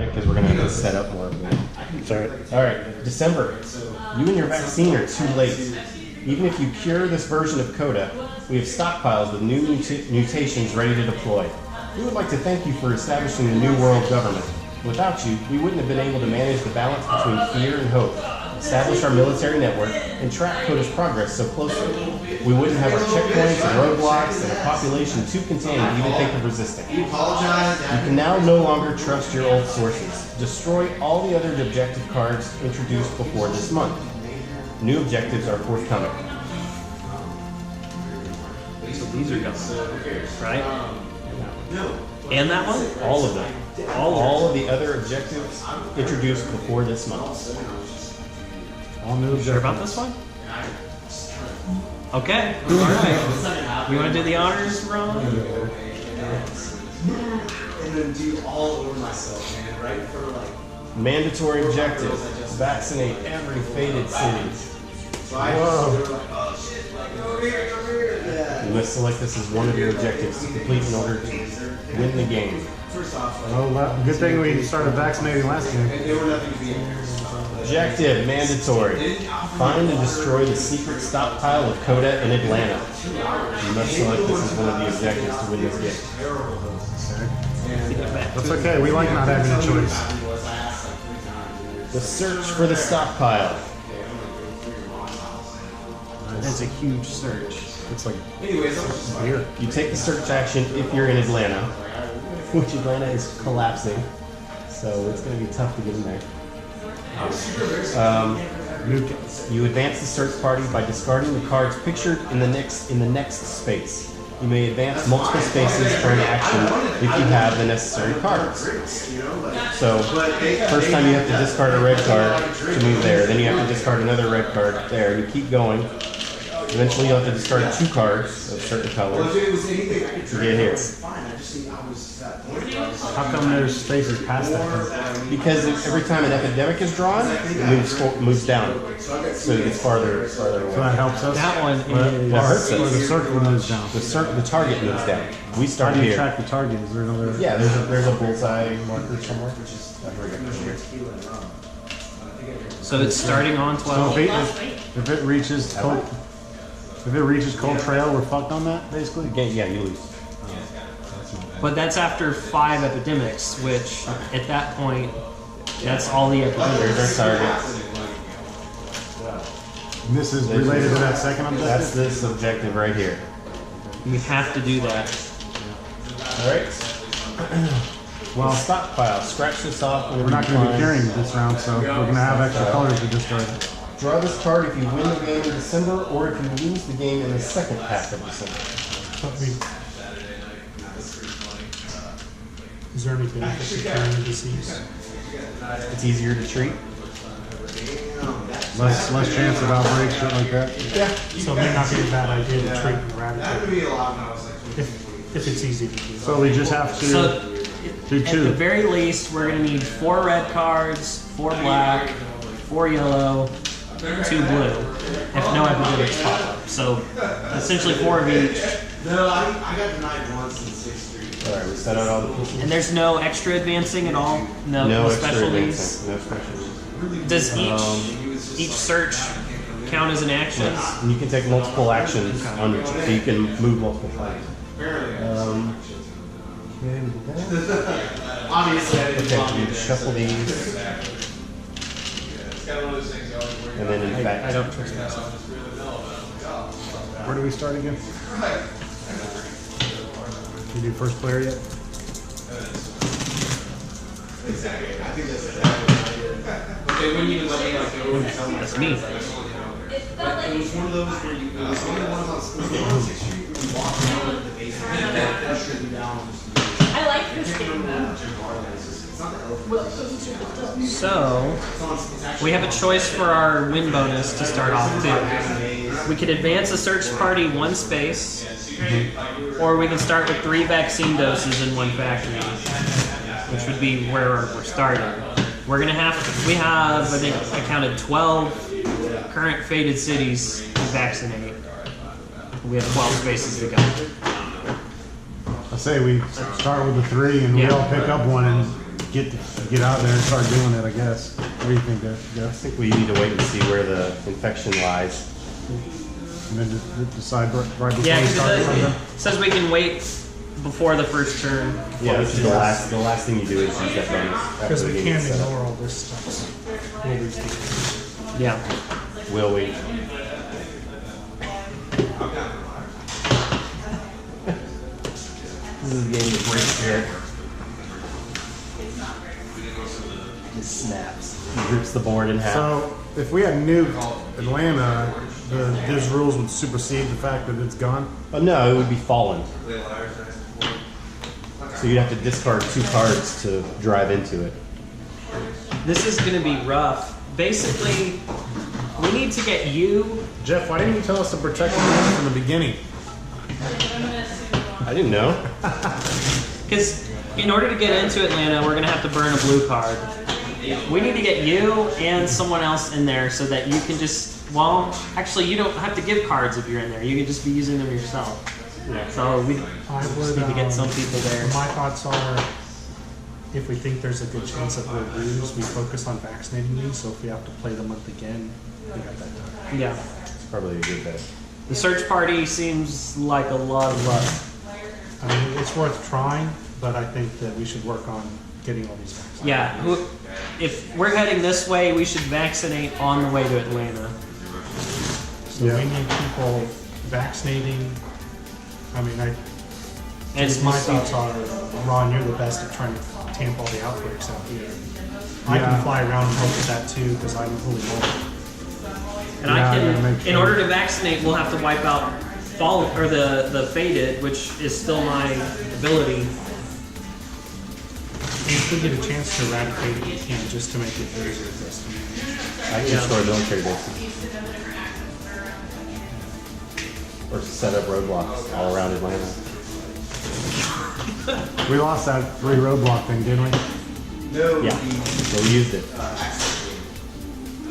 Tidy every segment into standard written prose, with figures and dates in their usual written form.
it because we're going to have to set up more of it. Sorry. All right, December. You and your vaccine are too late. Even if you cure this version of Coda, we have stockpiles with new mutations ready to deploy. We would like to thank you for establishing the New World Government. Without you, we wouldn't have been able to manage the balance between fear and hope, establish our military network, and track Coda's progress so closely. We wouldn't have our checkpoints and roadblocks and a population too contained to even think of resisting. You can now no longer trust your old sources. Destroy all the other objective cards introduced before this month. New objectives are forthcoming. So these are gone, right? And that one? All of them. All of the other objectives introduced before this month. All new Sure about this one? Okay. All right. You want to do the honors, Ron? And then do all over myself, man, right? For like Mandatory objective. Vaccinate every faded city. so I just like, oh shit, like go over here, yeah. You must select this as one of your objectives to complete in order to win the game. First off, like, Well, good thing we started vaccinating last game. they were nothing to be embarrassed about. Objective, mandatory. Find and destroy the secret stockpile of Coda in Atlanta. You must select this as one of the objectives to win this game. That's okay. We like not having a choice. The search for the stockpile. It's a huge search. It's like Anyways, here. You take the search action if you're in Atlanta, which Atlanta is collapsing, so it's going to be tough to get in there. You advance the search party by discarding the cards pictured in the next space. You may advance multiple spaces for an action if you have the necessary cards. So, first time you have to discard a red card to move there, then you have to discard another red card there, and you keep going. Eventually you'll have to discard 2 cards of certain colors to get here. How come there's spaces past that? Because every time an epidemic is drawn, it moves down. So it gets farther So away. that helps us. That one Or is. That hurts or us. the circle moves down. The target moves down. We How start do you here. track the target? Is there another? Yeah, there's a bullseye marker somewhere. Here. So it's starting on So 12. if it reaches Cold Trail, we're fucked on that basically. Yeah, you lose. But that's after 5 epidemics, which at that point, that's all the epidemics. There's our target. And this is related to that second That's objective. this objective right here. We have to do that. Alright? Well, stockpile. Scratch this off. We're not going to be carrying this round, so we're going to have extra colors to discard. Draw this card if you win the game in December or if you lose the game in the second half of December. Is there any benefit to carrying the disease? It's easier to treat. Less chance of outbreaks, shit like that. Yeah. So it may not be a bad idea to treat and that eradicate would be a lot when I was like, if it's easy to do. So we just have to So do at the 2. very least, we're going to need 4 red cards, 4 black, 4 yellow, 2 blue, if no epidemics pop up. So essentially 4 of each. no, I got denied once in 6th Street. Alright, we set out all the pieces. And there's no extra advancing at all? No, No extra specialties? advancing. No specialties. Does each search count as an action? Yes. And you can take multiple actions on your so you can move multiple times. Obviously, I didn't Okay, you shuffle these. And then in fact, I don't trust myself. Where do we start again? You do first player yet? They wouldn't even let me like go and tell That's me. It was one of those where you, it was one of the ones on 6th Street where you walk around the basement and that pressured you down. I like this game though. So, we have a choice for our win bonus to start off too. We could advance a search party 1 space, or we can start with 3 vaccine doses in 1 factory, which would be where we're starting. We're gonna we have, I think, I counted 12 current faded cities to vaccinate. We have 12 spaces to go. I say we start with the 3 and we Yeah. all pick up one and get out there and start doing it, I guess. What do you think, I Jeff? think we need to wait and see where the infection lies. And then just decide right before Yeah, we start because something? it says we can wait before the first turn. Yeah, this is the last thing you do is use that bonus. Because after we the game can't is set up. ignore all this stuff. We'll lose the game. Yeah. Will we? This is a game that breaks here. Just snaps. He rips the board in half. So, if we had nuked Atlanta, those rules would supersede the fact that it's gone? But no, it would be fallen. So you'd have to discard 2 cards to drive into it. This is going to be rough. Basically, we need to get you. Jeff, why didn't you tell us to protect Atlanta from the beginning? I didn't know. Because in order to get into Atlanta, we're going to have to burn a blue card. We need to get you and someone else in there so that you can just. Well, actually, you don't have to give cards if you're in there. You can just be using them yourself. Yeah. So we I just would, need to get some people there. My thoughts are, if we think there's a good chance that we'll lose, we focus on vaccinating these. So if we have to play the month again, we got that time. Yeah. It's probably a good bet. The search party seems like a lot of luck. I mean, it's worth trying, but I think that we should work on getting all these vaccinated. Yeah. If we're heading this way, we should vaccinate on the way to Atlanta. So we need people vaccinating. I mean, And just my thoughts are, Ron, you're the best at trying to tamp all the outbreaks out here. I Yeah. can fly around and help with that too, because I'm really mobile. And Yeah, I yeah, can, make in sure. order to vaccinate, we'll have to wipe out fall or the faded, which is still my ability. And if we get a chance to eradicate it, we can, just to make it very resistant. I can destroy military bases. Or set up roadblocks all around Atlanta. We lost that 3 roadblock thing, didn't we? Yeah. So we used it.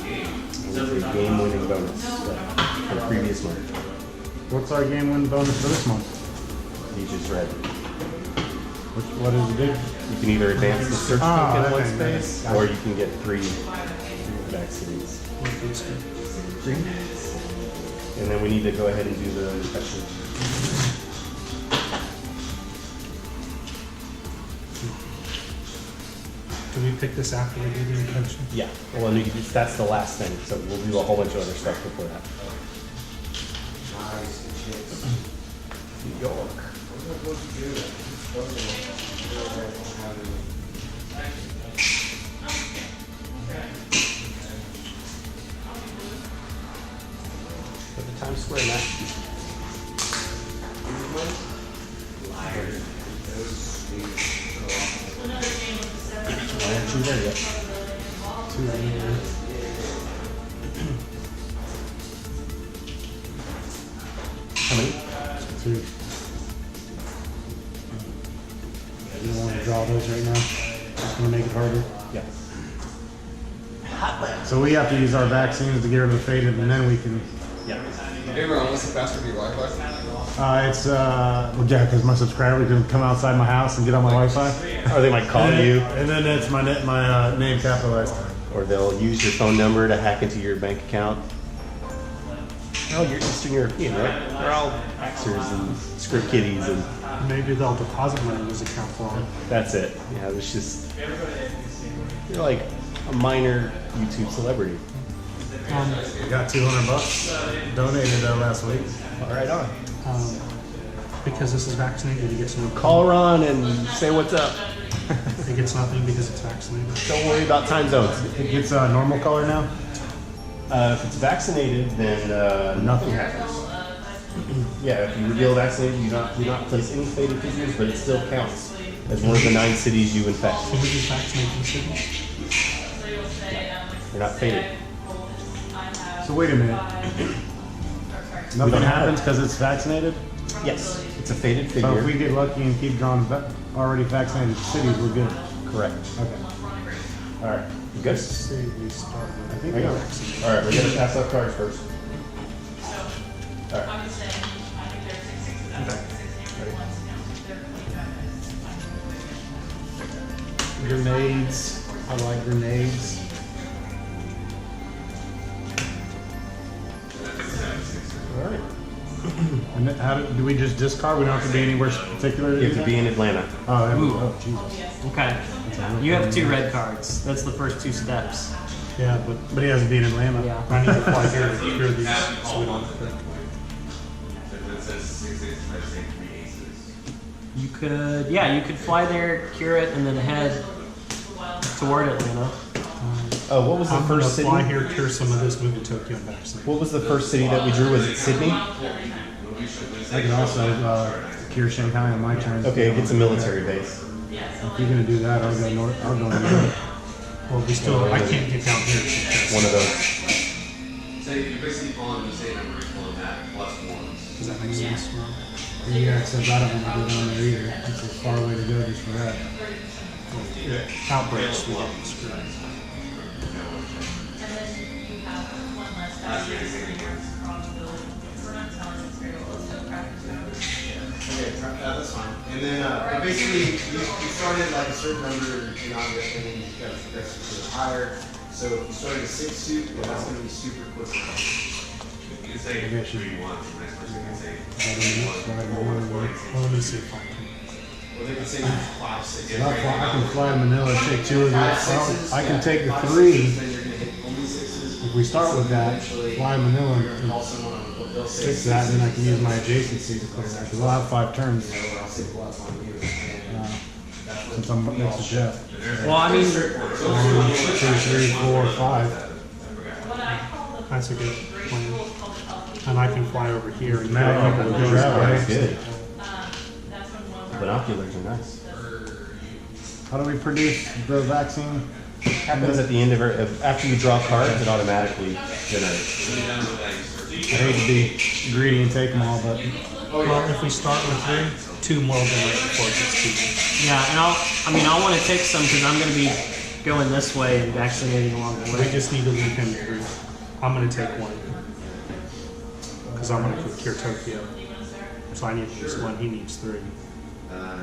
It was a game-winning bonus for the previous month. What's our game win bonus for this month? You just read. What does it do? You can either advance the search Ah, token that one thing, space, yeah. or you can get 3 vaccines. And then we need to go ahead and do the infection. Do we pick this after we do the infection? Yeah. Well, and that's the last thing, so we'll do a whole bunch of other stuff before that. New York. Put the Times Square map. Why aren't you there yet? 2 anyway. How many? 2. You don't want to draw those right now? Just going to make it harder. Yeah. So we have to use our vaccines to get rid of the faded, and then we can. Yeah. Hey Ron, what's the password for your Wi-Fi? It's well, yeah, because my subscriber can come outside my house and get on my Wi-Fi. Or they might call you, And then it's my name capitalized. or they'll use your phone number to hack into your bank account. Oh, you're Eastern European, right? They're all hackers and script kiddies, and Maybe they'll deposit money in his account for him. that's it. Yeah, it's just you're like a minor YouTube celebrity. Got $200 donated last week. All right, on. Because this is vaccinated, he gets no. Call Ron and say what's up. He gets nothing because it's vaccinated. Don't worry about time zones. It gets a normal color now. If it's vaccinated, then nothing happens. Yeah, if you reveal vaccinated, you do not place any faded figures, but it still counts as one of the 9 cities you infect. Can we just vaccinate in cities? You're not faded. So wait a minute. Nothing don't have happens because it's vaccinated. Yes, it's a faded So figure. if we get lucky and keep drawing already vaccinated cities, we're good. Correct. Okay. All right, you good? Say we start with. I think Hang we on. are. All right, we're gonna pass out cards first. All right. Your name Grenades. I like grenades. Alright. And then do we just discard? We don't have to be anywhere particular. You have to be in Atlanta. Oh, Ooh. oh, Jesus. Okay. You have 2 red cards. That's the first 2 steps. Yeah, but he has to be in Atlanta. Yeah. I need to fly here to cure these so we don't have to. You could fly there, cure it, and then head toward Atlanta. Oh, what was the I'm gonna first city? fly here, cure some of this, move to Tokyo, and vaccinate. What was the first city that we drew? Was it Sydney? I can also cure Shanghai on my turn. Okay, it gets a military base. If you're gonna do that, I'll go north. I'll go north. Well, we still, I can't get down here. One of those. So you're basically pulling the same number, pulling that plus 1s. Does that make sense? Yeah, except I don't want to go down there either. It's a far way to go just for that. Outbreaks, we get screwed. Okay, that's fine. And then, but basically, you started like a certain number in August, and then you got to progress higher. So if you started a 6 suit, then that's going to be super quick. You can say I guess you- 3 1, the next person can say Well, let me see if I can. Well, they can say 5, 6. I can fly to Manila, take 2 of these. I can take the 3. Then you're going to hit only 6s. If we start with that, fly to Manila and Call someone on the they'll say fix that, then I can use my adjacency to clear that. Because I'll have 5 turns I'll say plus on you. And since I'm next to Jeff. Well, I mean, 1, 2, 3, 4, 5. That's a good plan. And I can fly over here and Now go I can over go that way. That's good. Binoculars are nice. How do we produce the vaccine? Happens at the end of after you draw cards, it automatically generates. I hate to be greedy and take them all, but Well, if we start with 3, 2 more will generate before it gets 2. yeah, and I'll want to take some because I'm going to be going this way and vaccinating along the We way. just need to leave him 3. I'm going to take 1. Because I'm going to cure Tokyo. So I need to use 1, he needs 3.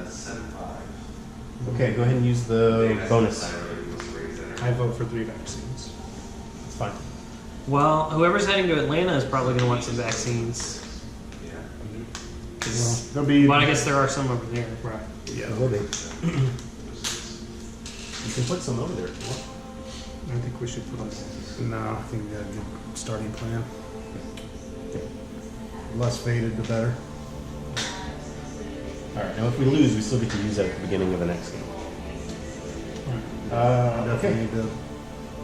7 5. Okay, go ahead and use the bonus. I vote for 3 vaccines. It's fine. Well, whoever's heading to Atlanta is probably going to want some vaccines. there'll be. But I guess there are some over there. Right. Yeah, it will be. You can put some over there if you want. I think we should put on that. No, I think we got a good starting plan. Less faded, the better. Alright, now if we lose, we still get to use that at the beginning of the next game. Definitely Okay, need to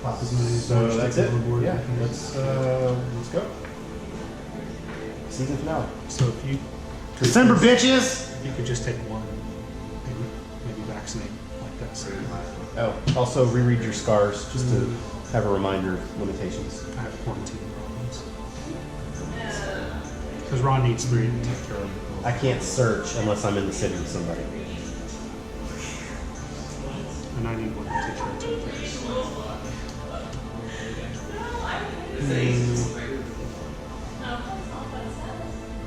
pop as many as so much that's stick it. on the board. Yeah, let's go. Season finale. So if you December, bitches! you could just take 1, maybe vaccinate like that. So Oh, also reread your scars just to have a reminder of limitations. I have quarantine problems. Because Ron needs 3 to take care of. I can't search unless I'm in the city with somebody. And I need 1 to take care of 2 things.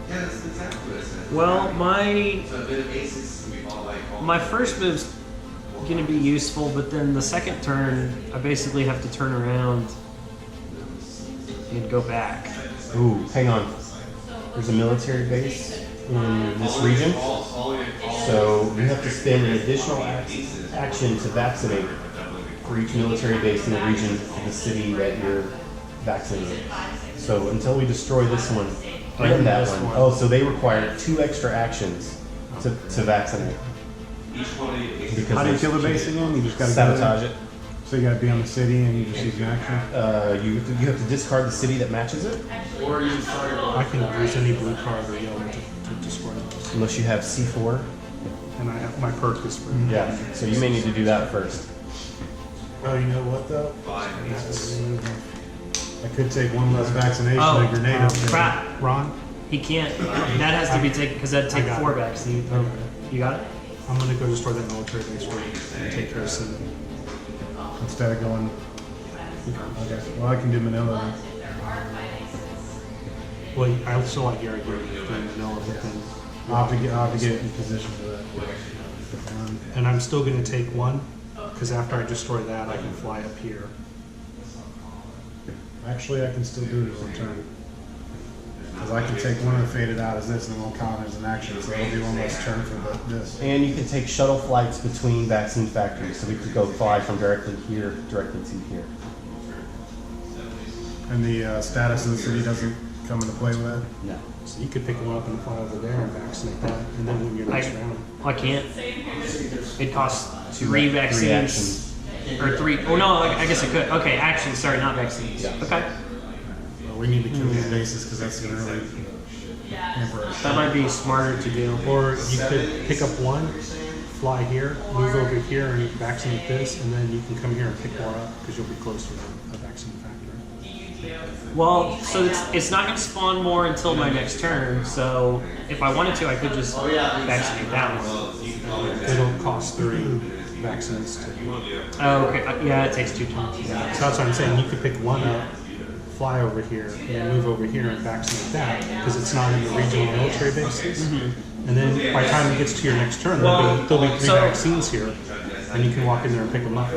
Yeah, that's exactly what I said. Well, my So a bit of aces, we all like all my first move's going to be useful, but then the second turn, I basically have to turn around and go back. Ooh, hang on. There's a military base in this region, so you have to spend an additional action to vaccinate for each military base in the region of the city that you're vaccinating. So until we destroy this one and that one. Oh, so they require 2 extra actions to vaccinate. Because How do you there's- kill the base again? You just gotta Sabotage go it. there? So you gotta be on the city and you just use an action? You have to discard the city that matches it, Or you start I can use any blue card or yellow to destroy those. unless you have C4. And I have my perk is for Yeah, so you may need to do that first. Oh, you know what though? That's, I could take 1 less vaccination Oh, and a grenade up there. Crap. Ron, He can't. That has to be taken because that'd take I got 4 it. vaccines. Okay. You got it? I'm gonna go destroy that military base for you and take care of some. Instead of going. Okay, well I can do Manila then. Well, I still like your idea of doing Manila, but then, I'll have to get in position for that. and I'm still gonna take 1 Because after I destroy that, I can fly up here. Actually, I can still do it as a turn. Because I can take one of the faded out as this, and then we'll count it as an action, so it'll be one less turn for this. And you can take shuttle flights between vaccine factories, so we could go fly from directly here directly to here. And the status of the city doesn't come into play with that? No. So you could pick one up and fly over there and vaccinate that, and then win your next round. I can't. It costs Two three vac- three vaccines. Or three. Oh no, I guess it could. Okay, actions, sorry, not vaccines. Yeah. Okay. Well, we need to kill these bases because that's going to really hamper us. That might be smarter to do. Or you could pick up one, fly here, move over here, and vaccinate this, and then you can come here and pick more up because you'll be closer to a vaccine factory. Well, so it's not going to spawn more until my next turn, so if I wanted to, I could just vaccinate that one. It'll cost 3 vaccines to. Oh, okay. Yeah, it takes 2 turns. So that's what I'm saying. You could pick one up, fly over here, and then move over here and vaccinate that because it's not in the regional military bases. And then by the time it gets to your next turn, there'll be 3 so- vaccines here, and you can walk in there and pick them up.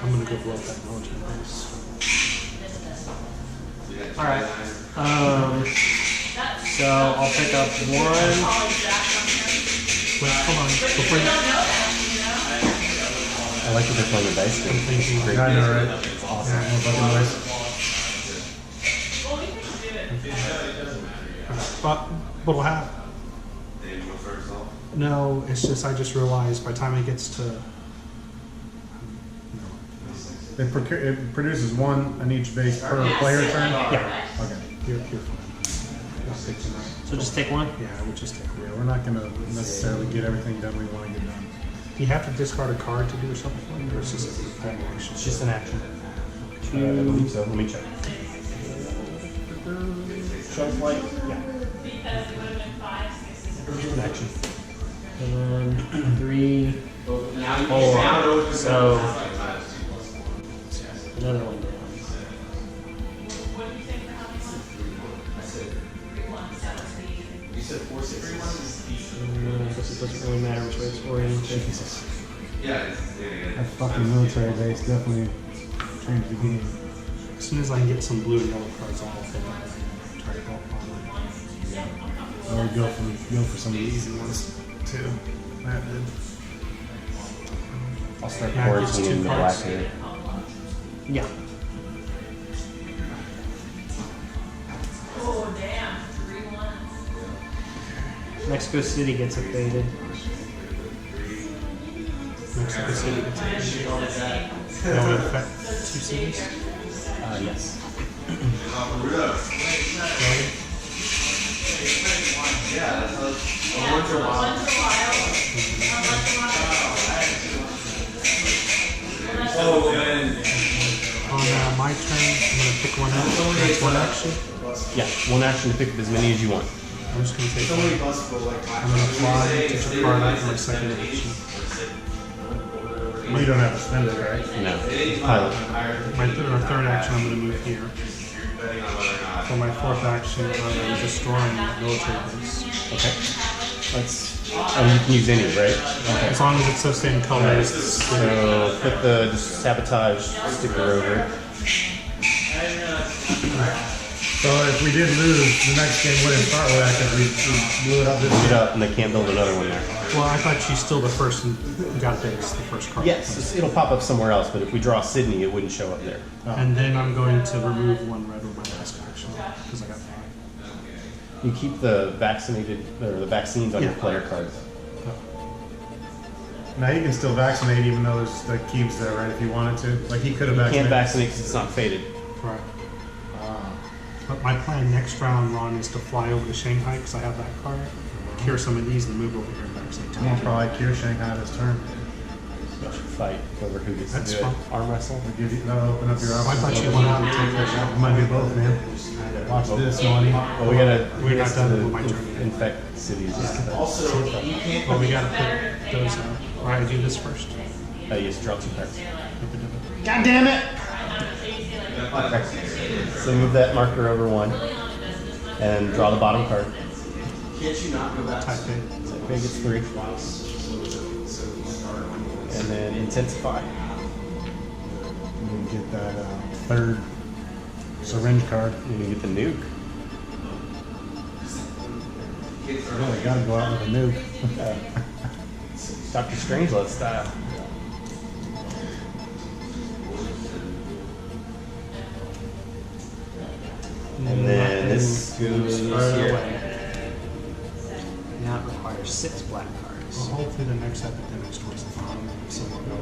I'm gonna go blow up that military base. Alright. So I'll pick up 1. Wait, hold on. Before you, I like that they're playing the dice game. thinking, Great. I know, right? Awesome. Yeah, no fucking noise. but what'll happen? No, it's just I just realized by the time it gets to It produces 1 on each base per player turn? yeah, Okay. you're fine. I'll pick them up. So just take 1. Yeah, I would just take. Yeah, we're not going to necessarily get everything done we want to get done. Do you have to discard a card to do something, or is this a action? It's just an action. I believe so. Let me check. Shuttle flight? Yeah. Just an action. And 3, 4. So another one down. You said 4, 6, 3, 1? I guess it doesn't really matter which way it's oriented. That fucking military base definitely changed the game. As soon as I can get some blue and yellow cards, I'll pick up. Try to go up on I would go for some of the easy ones too. That did. I'll start Yeah, it gives quarantining 2 the black cards. here. Yeah. Oh, damn. 3 ones. Mexico City gets it faded. Mexico City gets it. That would affect 2 cities. Yes. Once in a while. On my turn, I'm gonna pick one up. That's 1 action. Yeah. 1 action to pick up as many as you want. I'm just gonna take So 1. many buses go like I'm gonna fly, take a card out for my second action. You don't have to spend it, right? No. Pilot. My third action, I'm gonna move here. For my 4th action, I'm destroying that military base. Okay. Let's. Oh, you can use any, right? Okay. As long as it's the same colors. So put the sabotage sticker over it. So if we did lose, the next game wouldn't start with that because we blew it up this Put it year. up, and they can't build another one there. Well, I thought she's still the person who got base, the first card. Yes, it'll pop up somewhere else, but if we draw Sydney, it wouldn't show up there. And then I'm going to remove 1 red with my last action because I got 5. You keep the vaccinated or the vaccines on your Yeah. player cards. Now you can still vaccinate even though there's the cubes there, right? If you wanted to, like he could have You can't vaccinated. vaccinate because it's not faded. Right. But my plan next round, Ron, is to fly over to Shanghai because I have that card, cure some of these, and move over here and vaccinate. I'm gonna probably cure Shanghai this turn. You should fight over who gets That's to do it. fine. Arm wrestle. That'll open up your I options. thought you wanted to take that. Might be both, man. Watch this, money. Well, we gotta. We're not done with my turn yet. infect cities. Also, you can't. Well, we gotta put those up. Alright, do this first. Yes, draw 2 cards. God damn it! Okay. So move that marker over 1 and draw the bottom card. Can't you not go back? Type it. So big gets 3. And then intensify. And then get that third syringe card. And you get the nuke. Really gotta go out with a nuke. Dr. Strangelove style. And then this goes Further here. away. Now it requires 6 black cards. Well, hopefully the next epidemic's towards the bottom. So we'll go.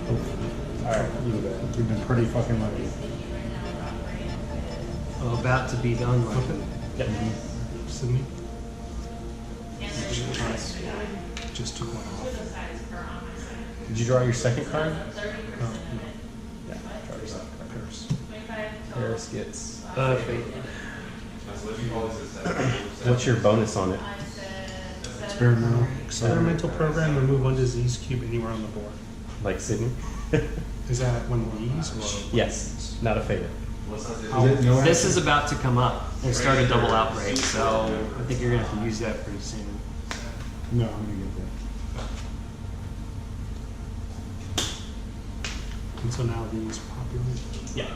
Hopefully. Alright, You've been pretty fucking lucky. Oh, about to be done. Like Okay. Yep. Sydney? Just took one off. Did you draw your second card? Oh, no. Yeah, draw your second card. Paris. Paris gets. faded. What's your bonus on it? Experimental. Experimental program, remove one disease cube anywhere on the board. Like Sydney? Is that one of these? Or? Yes, not a faded. This is about to come up and start a double outbreak, so I think you're gonna have to use that pretty soon. No, I'm gonna get that. And so now these populate. Yeah.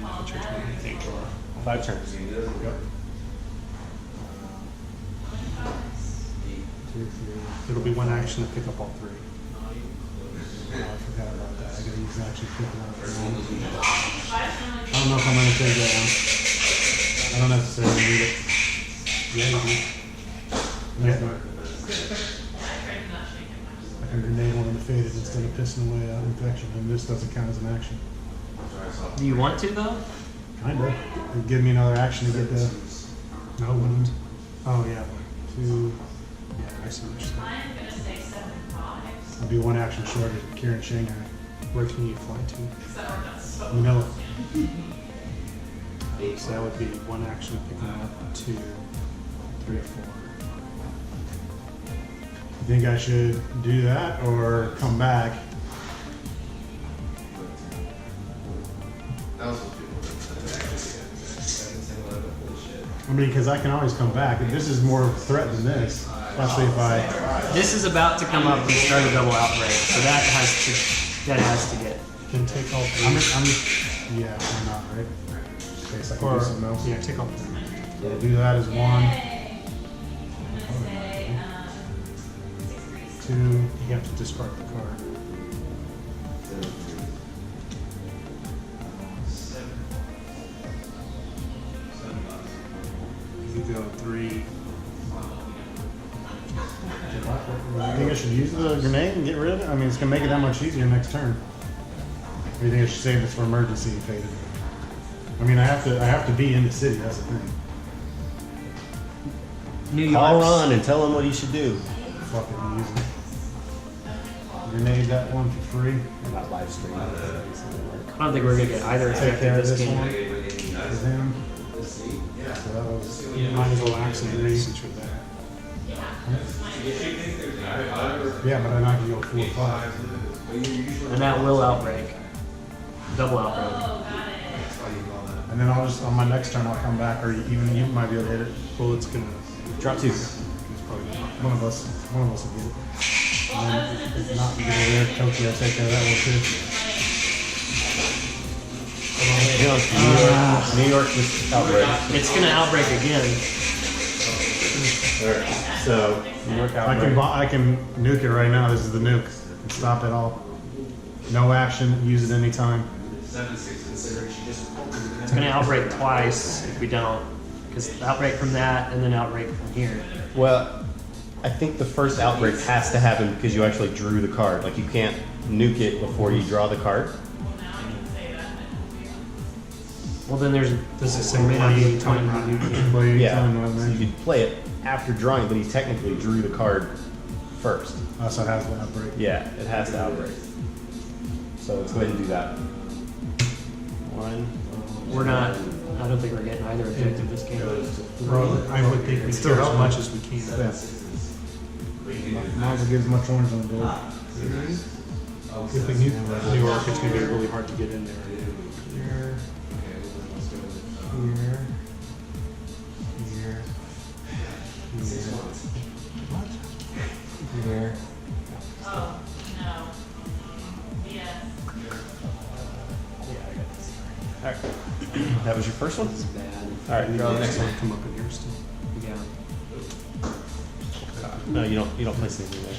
What's your turn, I think, or 5 turns. 2, 3. it'll be one action to pick up all 3. Oh, I forgot about that. I gotta use actually picking up. I don't know if I'm gonna take that one. I don't necessarily need it. Yeah, you do. Yeah. I can grenade one of the faded instead of pissing away out infection, and this doesn't count as an action. Do you want to though? Kinda. It'd give me another action to get the No, it wouldn't. Oh, yeah. 2. Yeah, I see what you're saying. I'm gonna say 7 5. I'll be one action short of Kieran Shanghai. Where can you fly to? Manila. So that would be one action picking up 2, 3, 4. You think I should do that or come back? That was what people I mean, because I can always come back. This is more of a threat than this, especially if I. This is about to come up and start a double outbreak, so that has to get. Then take all 3. Yeah, why not, right? In case I can Or, do something else. yeah, take all 3. So I'll do that as 1, Say 6 2. You have to discard the card. You go 3. I think I should use the grenade and get rid of it. I mean, it's gonna make it that much easier next turn. Or do you think I should save this for emergency and fade it? I mean, I have to be in the city. That's the thing. New Call York. Ron and tell him what he should do. Fuck it, I'm using it. Grenade that one for free. Not live streaming. I don't think we're gonna get either Take effect care in of this this game. one for him. So that was. You might as well axe and raise since you're there. Yeah, but then I can go 4 or 5. And that will outbreak. Double outbreak. And then I'll just on my next turn I'll come back, or even you might be able to hit it. Well, it's gonna. Draw 2. It's probably not. One of us will get it. And then if not, you get over there, Tokyo, take care of that one too. New York just outbreak. It's gonna outbreak again. Alright, so New York outbreak. I can nuke it right now. This is the nuke. And stop it all. No action. Use it anytime. It's gonna outbreak twice if we don't. Because outbreak from that and then outbreak from here. Well, I think the first outbreak has to happen because you actually drew the card. Like you can't nuke it before you draw the card. Well then there's Does it say there may not be play any time time to not nuke it. Play Yeah, anytime, right, so you man? could play it after drawing, but he technically drew the card first. So it has to outbreak. Yeah, it has to outbreak. So let's go ahead and do that. 1. We're not I don't think we're getting either objective this game. Well, I would think we Still clear as helping. much as we can. Yeah. Might as well get as much orange on the board. If we need New York, it's going to be really hard to get in there. Here. Here. Here. Oh, no. Yes. Yeah, I got this. Alright. That was your first one? Bad. Alright, draw the next one. Come up in here still. Yeah. No, you don't place anything there.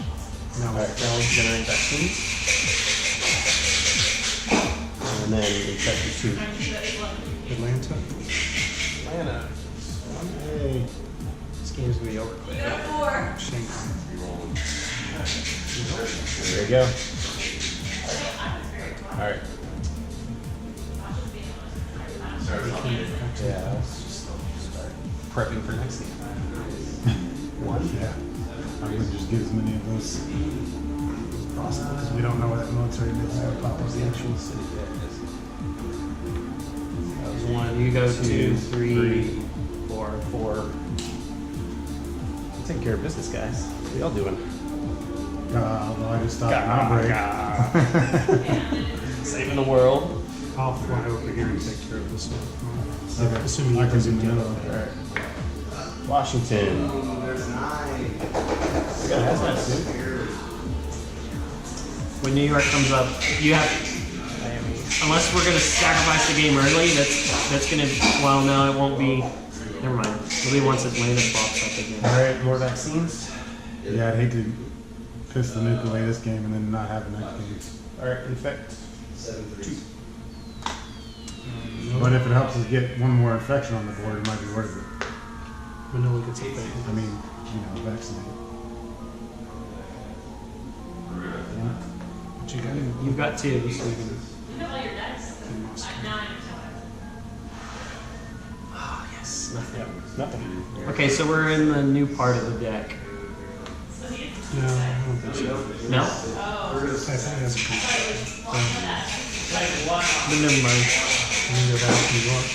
No, Alright, now generate vaccines. And then infect your two. Atlanta. Atlanta. Hey. This game's gonna be over quick. Shanghai. There you go. Alright. Yeah, let's just start prepping for next game. One. Yeah. I would just get as many of those as possible because we don't know what that military base is going to pop up. The actual city there is. That was one. You go two, 2, 3, 4. 4. I'm taking care of business, guys. What y'all doing? Well, I just stopped my break. Saving the world. I'll fly over here and take care of this one. Okay. Assuming I you can can zoom in. Alright. Washington. There's 9. We got a hazmat suit. When New York comes up, you have, unless we're gonna sacrifice the game early, that's gonna, well, no, it won't be, never mind. It'll be once Atlanta pops up again. Alright, more vaccines. Yeah, I'd hate to piss the nuke away this game and then not have the next game. Alright, infect. 7-3. But if it helps us get one more infection on the board, it might be worth it. Manila gets a thing. I mean, you know, vaccinate. What you got? You've got 2, so you can, You have all your decks. Like 9 oh yes, nothing. Yeah, nothing. Okay, so we're in the new part of the deck. No, I don't think so. No? I think it has a But never mind. New York.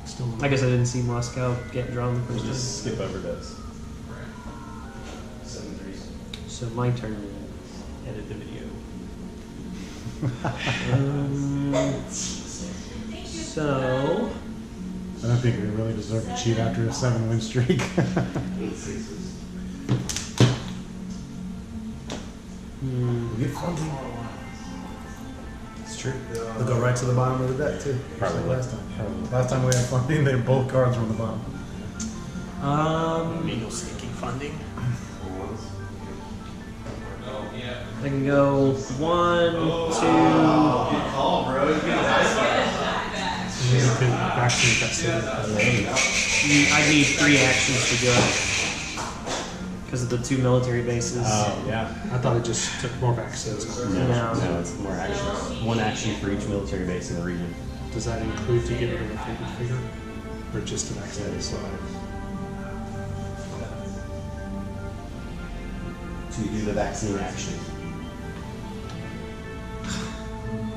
Still I guess I didn't see Moscow get drawn the We'll first just time. skip over those. 7-3. So my turn. Edit the video. So I don't think we really deserve to cheat after a 7-win streak. 8 6s. hmm, We get funding. It's true. They'll go right to the bottom of the deck too. Probably. Last time. Last time we had funding, they both cards were on the bottom. legal sneaking funding. 4-1s. I can go 1, 2. Good call, bro. You get You can vaccinate that city. I need 3 actions to go because of the 2 military bases. Oh, yeah. I thought it just took more vaccines. No. No, it's more actions. One action for each military base in the region. Does that include to get rid of a favorite figure? Or just to vaccinate the slide? To do the vaccine action.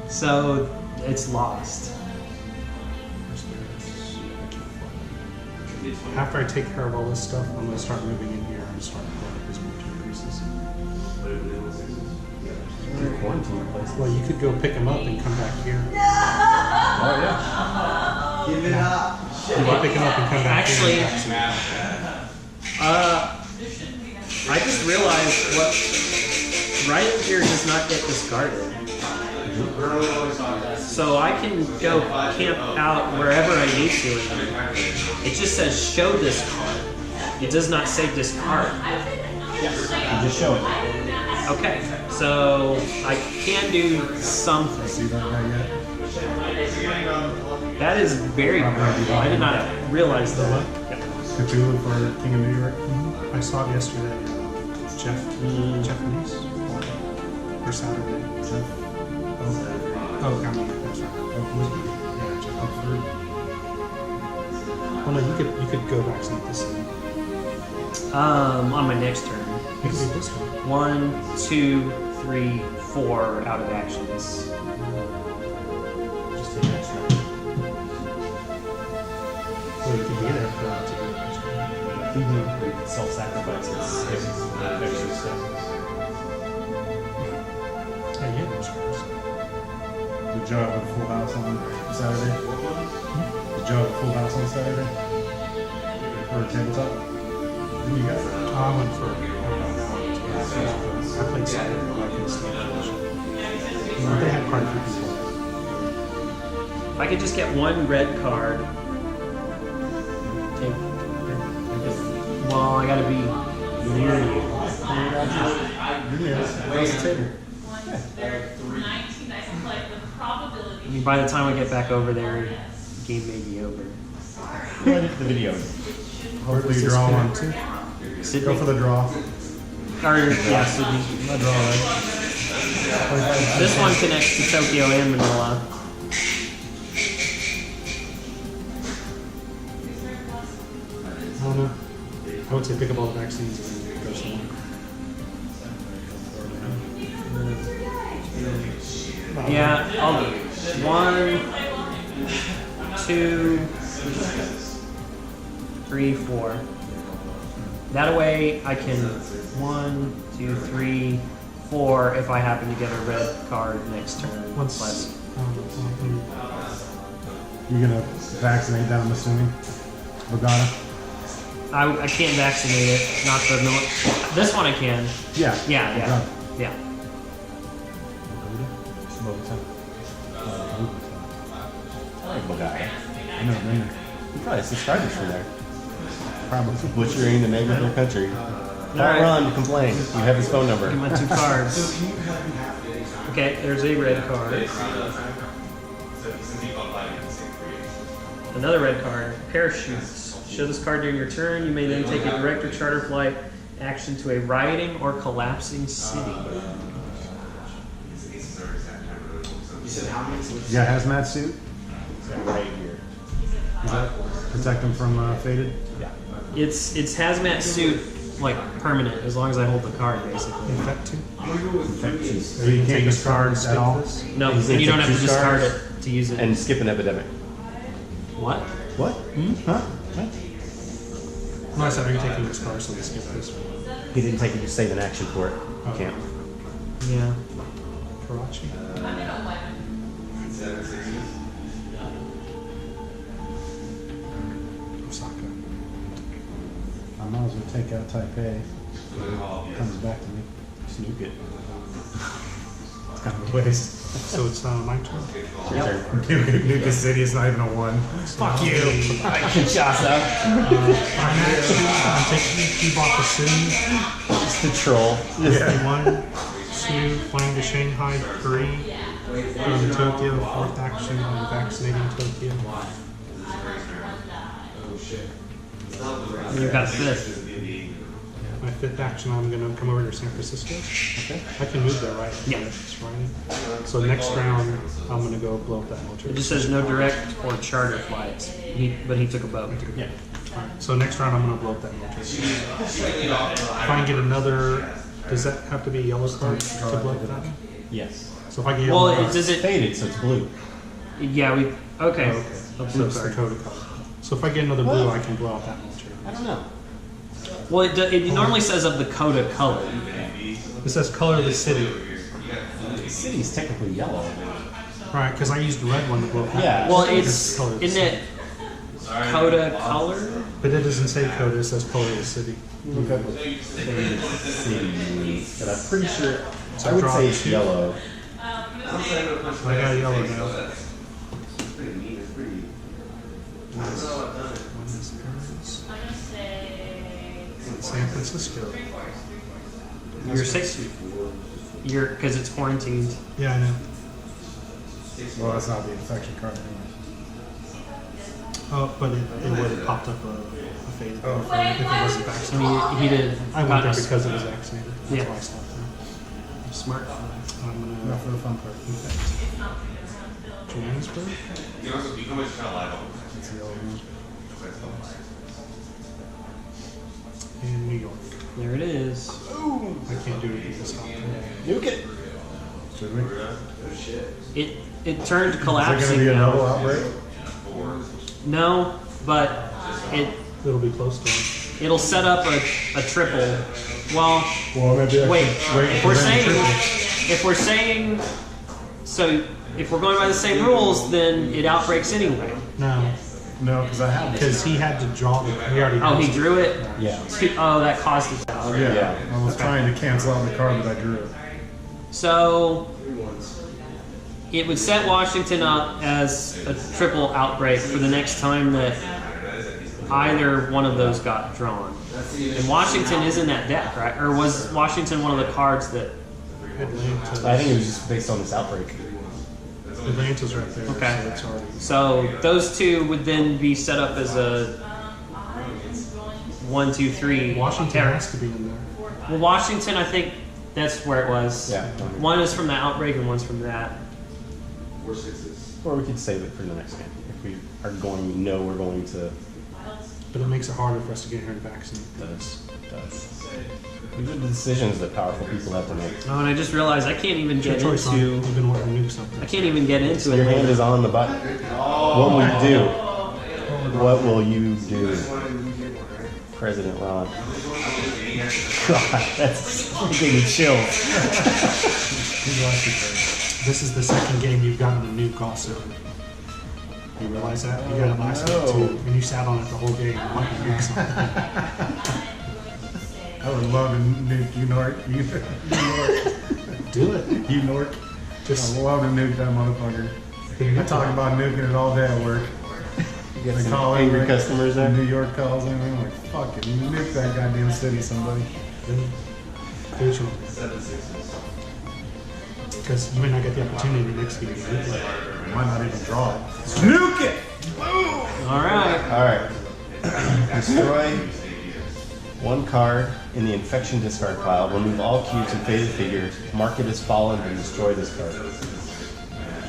So it's lost. After I take care of all this stuff, I'm going to start moving in here and start pulling up these military bases. Quarantine place. Well, you could go pick them up and come back here. Oh, yeah. Give it up. You can pick them up and come back Actually, here. and I just realized what right here does not get discarded. So I can go camp out wherever I need to. It just says show this card. It does not say discard. You just show it. Okay, so I can do something. See that guy yet? That is very valuable. I did not realize that. Cthulhu for King of New York. I saw it yesterday. Jeff Nice. Or Saturday. Oh, Gamenight. That's right. Yeah, Jeff. Well, no, you could go vaccinate the city. On my next turn. You could do this one. 1, 2, 3, 4 out of actions. Just take that. Where you can self-sacrifice and skip extra stuff. Yeah, yeah, those cards. Did Joe have a full house on Saturday? Did Joe have a full house on Saturday? Or a tabletop? Who you got? I went for I played Saturday, but I couldn't stand it. They had quite a few people. If I could just get one red card. Take. Well, I gotta be near you. You're near. How's the table? 19, nice and like the probability. I mean, by the time I get back over there, the game may be over. Go ahead the video. Hopefully you draw one too. Sydney? Go for the draw. Or, yeah, Sydney. My draw, right? This one connects to Tokyo and Manila. I don't know. I would say pick up all the vaccines and then go somewhere. Yeah, I'll do 1, 2, 3, 4. That way I can 1, 2, 3, 4 if I happen to get a red card next turn. Once, Plus, You're gonna vaccinate that, I'm assuming? Bogota? I can't vaccinate it. Not the this one I can. Yeah. Yeah, yeah, yeah. I like Bogota. I know, man. You probably have subscribers from there. Probably. Butchering the name of their country. Don't Alright. run to complain. You have his phone number. Give my 2 cards. Okay, there's a red card. Another red card. Parachutes. Show this card during your turn. You may then take a direct or charter flight action to a rioting or collapsing city. You got a hazmat suit? Right here. Does that protect them from faded? Yeah. It's hazmat suit, like permanent, as long as I hold the card, basically. infect two. So you can't discard at all? No, He's and you don't gonna have to take 2 discard stars it to use it. And skip an epidemic. What? What? Huh? No, I said, are you taking this card so we skip this one? He didn't take it, you save an action for it. You can't. Yeah. Karachi? Osaka. I might as well take out Taipei. Comes back to me. Snook it. It's kind of a waste. So it's my turn. Your turn. Nuka City is not even a 1. Fuck you! Kinshasa. I'm taking keep off the city. Just the troll. Yeah. 1, 2, flying to Shanghai, 3. Going to Tokyo, 4th action, I'm vaccinating Tokyo. You got 5th. My 5th action, I'm going to come over to San Francisco. Okay. I can move there, right? Yeah. It's Friday. So next round, I'm going to go blow up that It military. just says no direct or charter flights. But he took a boat. Yeah. So next round, I'm going to blow up that military. If I can get another, does that have to be a yellow card to blow up that? Yes. So if I get Well, yellow, does it? Faded, so it's blue. Yeah, we. Okay. okay. A So blue it's the card. code color. So if I get another blue, I can blow out that military. I don't know. Well, it normally says of the Coda color. It says color of the city. The city's technically yellow. Right, because I used the red one to blow up that. Yeah. Well, It's it's color of the isn't it Coda color? But it doesn't say coda, it says color of the city. Look up what faded city means. But I'm pretty sure. So I would draw say it's 2. yellow. I got a yellow now. I'm gonna say. San Francisco. You're 6. You're because it's quarantined. Yeah, I know. Well, that's not the infection card anyway. Oh, but it would have popped up a faded if it wasn't I vaccinated. mean, he did. I went there because it was vaccinated. That's Yeah. why I stopped there. Smart. I'm Not gonna for the fun part. Johannesburg. You also become a child live. It's the yellow one. And New York. There it is. I can't do anything to stop that. Nuke it. Should we? It turned Is there collapsing going to be a now. double outbreak? No, but It'll be close to him. It'll set up a triple. Well, maybe I wait. could wait If for we're them to saying, triple. so if we're going by the same rules, then it outbreaks anyway. No, No, because I have this. because he had to draw the. He already. Oh, he drew it. Yeah. Oh, that caused it. Yeah, Yeah. I was trying to cancel out the card that I drew. So it would set Washington up as a triple outbreak for the next time that either one of those got drawn. And Washington is in that deck, right? Or was Washington one of the cards that? I think it was just based on this outbreak. Atlanta's right there. Okay. So it's already. So those two would then be set up as a 1, 2, 3. Washington has to be in there. Well, Washington, I think that's where it was. Yeah. One is from the outbreak and one's from that. 4 6s. Or we could save it for the next game if we are going. We know we're going to. But it makes it harder for us to get here and vaccinate. Does. These are the decisions that powerful people have to make. Oh, and I just realized I can't even It's your get choice on. into. You've been wanting to nuke something. I can't even get into Your it. hand is on the button. What will you do? What will you do, President Ron? God, that's giving me chills. This is the second game you've gotten the nuke also. You realize that? You got it last game too. And you sat on it the whole game. You want to nuke something. I would love to nuke Unork. Do it. Unork. I love to nuke that motherfucker. I talk about nuking it all day at work. You get They some call angry in, customers there. New York calls in, and I'm like, fuck it, nuke that goddamn city, somebody. Occasionally. 7 6s. Because you may not get the opportunity next game. I might not even draw it. Nuke it! All right. All right. Destroy one card in the infection discard pile. Remove all cubes and faded figures. Mark it as fallen and destroy this card.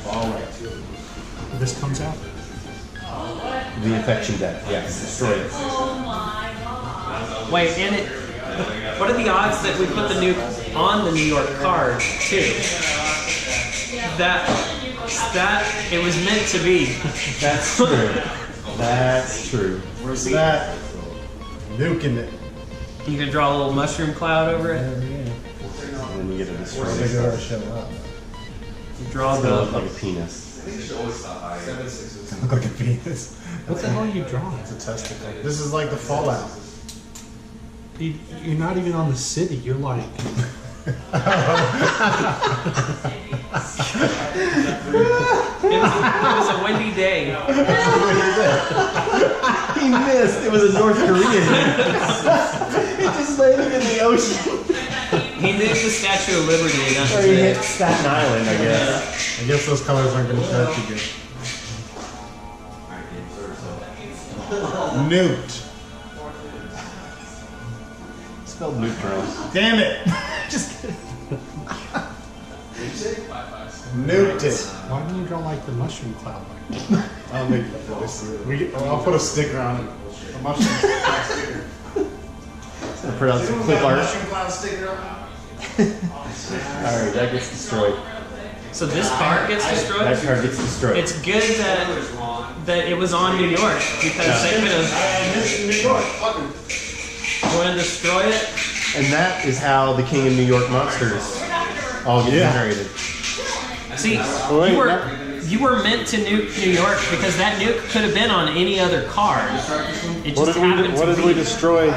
All right. This comes out. The infection deck. Yes. Destroy it. Wait, and it. What are the odds that we put the nuke on the New York card too? That it was meant to be. That's true. That's true. Where's that? Nuking it. You can draw a little mushroom cloud over it. And then you get to destroy They this gotta card. show up. You draw It's gonna look the. like a penis. I think you should always stop high. 7 6s. Look like a penis. What the hell are you drawing? It's a testicle. This is like the Fallout. You're not even on the city. You're like. It was a windy day. He missed. It was a North Korean. It just landed in the ocean. He moved the Statue of Liberty. And that Or was he it. hit Staten Island, I guess. I guess those colors aren't gonna start too good. Nuked. Spelled nuke wrong. Damn it! Just kidding. Nuked it. Why don't you draw like the mushroom cloud? Like I'll make it for this. I'll put a sticker on it. A mushroom cloud sticker. Gonna put out some clip art. Mushroom cloud sticker on. Alright, that gets destroyed. So this card gets destroyed. That card gets destroyed. It's good that it was on New York because they could have New York. Fucking. want to destroy it. And that is how the King of New York monsters all get generated. See, wait, you were meant to nuke New York because that nuke could have been on any other card. It just happened to be. destroy?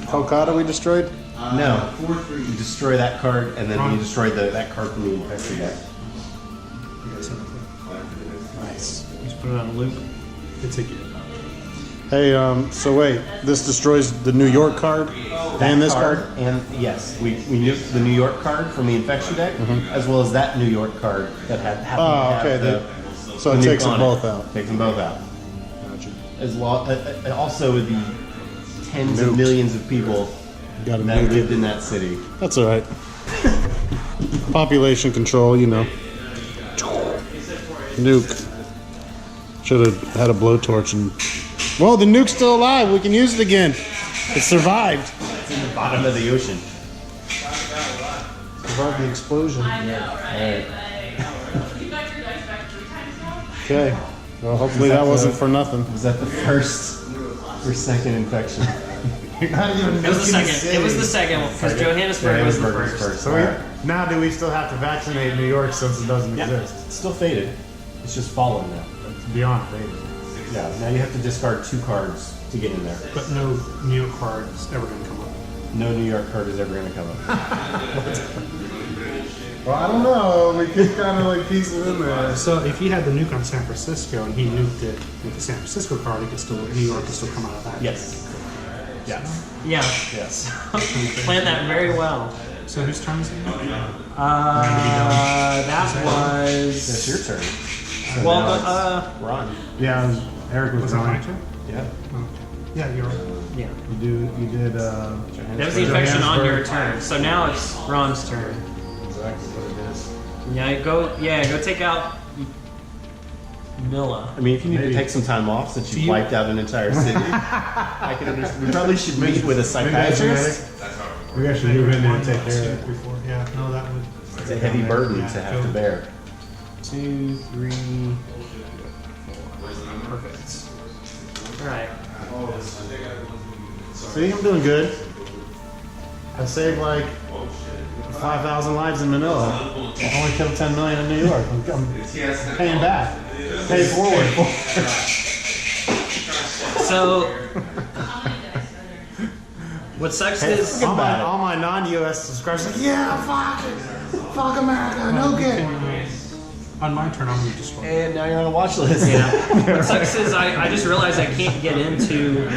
Kolkata we destroyed? No. You destroy that card, and then you destroy that card from the infection deck. Nice. Just put it on a loop. it's a gift. Hey, so wait, this destroys the New York card and this card? And yes, we nuked the New York card from the infection deck, as well as that New York card that happened to have the, So it nuke takes them on both out. Takes them both out. Gotcha. As well, also the tens of Nuked. millions of people Got to that nuke lived it. in that city. That's all right. Population control, you know. Nuke. Should have had a blowtorch and. Well, the nuke's still alive. We can use it again. It survived. It's in the bottom of the ocean. Survived the explosion. Alright. You got your dice back 3 times now? Okay. Well, hopefully that wasn't for nothing. Was that the first Your second infection. You're not even It was the making second. It was the second one because Johannesburg was the Johannesburg first. So now do we still have to vaccinate New York since it doesn't Yeah, exist? it's still faded. It's just fallen now. It's beyond faded. Yeah, now you have to discard 2 cards to get in there. But no New York card is ever going to come up. No New York card is ever going to come up. Well, I don't know. We could kind of like piece it in there. So if he had the nuke on San Francisco and he nuked it with the San Francisco card, he could still New York could still come out of that. Yes. Yeah. Yeah. Yes. Planned that very well. So whose turn is it now? That It's was. your turn. So Well, now it's Ron. Yeah, Eric was Was that my going. turn? Yeah. Oh, yeah, you're right. Yeah. You did. That was the infection on your turn. So now it's Ron's turn. Exactly what it is. Yeah, go take out Milla. I mean, if you need Maybe. to take some time off since you you- wiped out an entire city, I can understand. We probably should meet with a psychiatrist. We actually move in there and take care of it. Before. Yeah, no, that would. It's a heavy burden Yeah, to have to go. bear. 2, 3, 4. Perfect. All right. See, I'm doing good. I saved like 5,000 lives in Manila. I only killed 10 million in New York. I'm paying back. Pay forward. So, what sucks is all my non-US subscribers are like, yeah, fuck America, no good. On my turn, I'm going to destroy. And now you're on a watch list. yeah. What sucks is I just realized I can't get into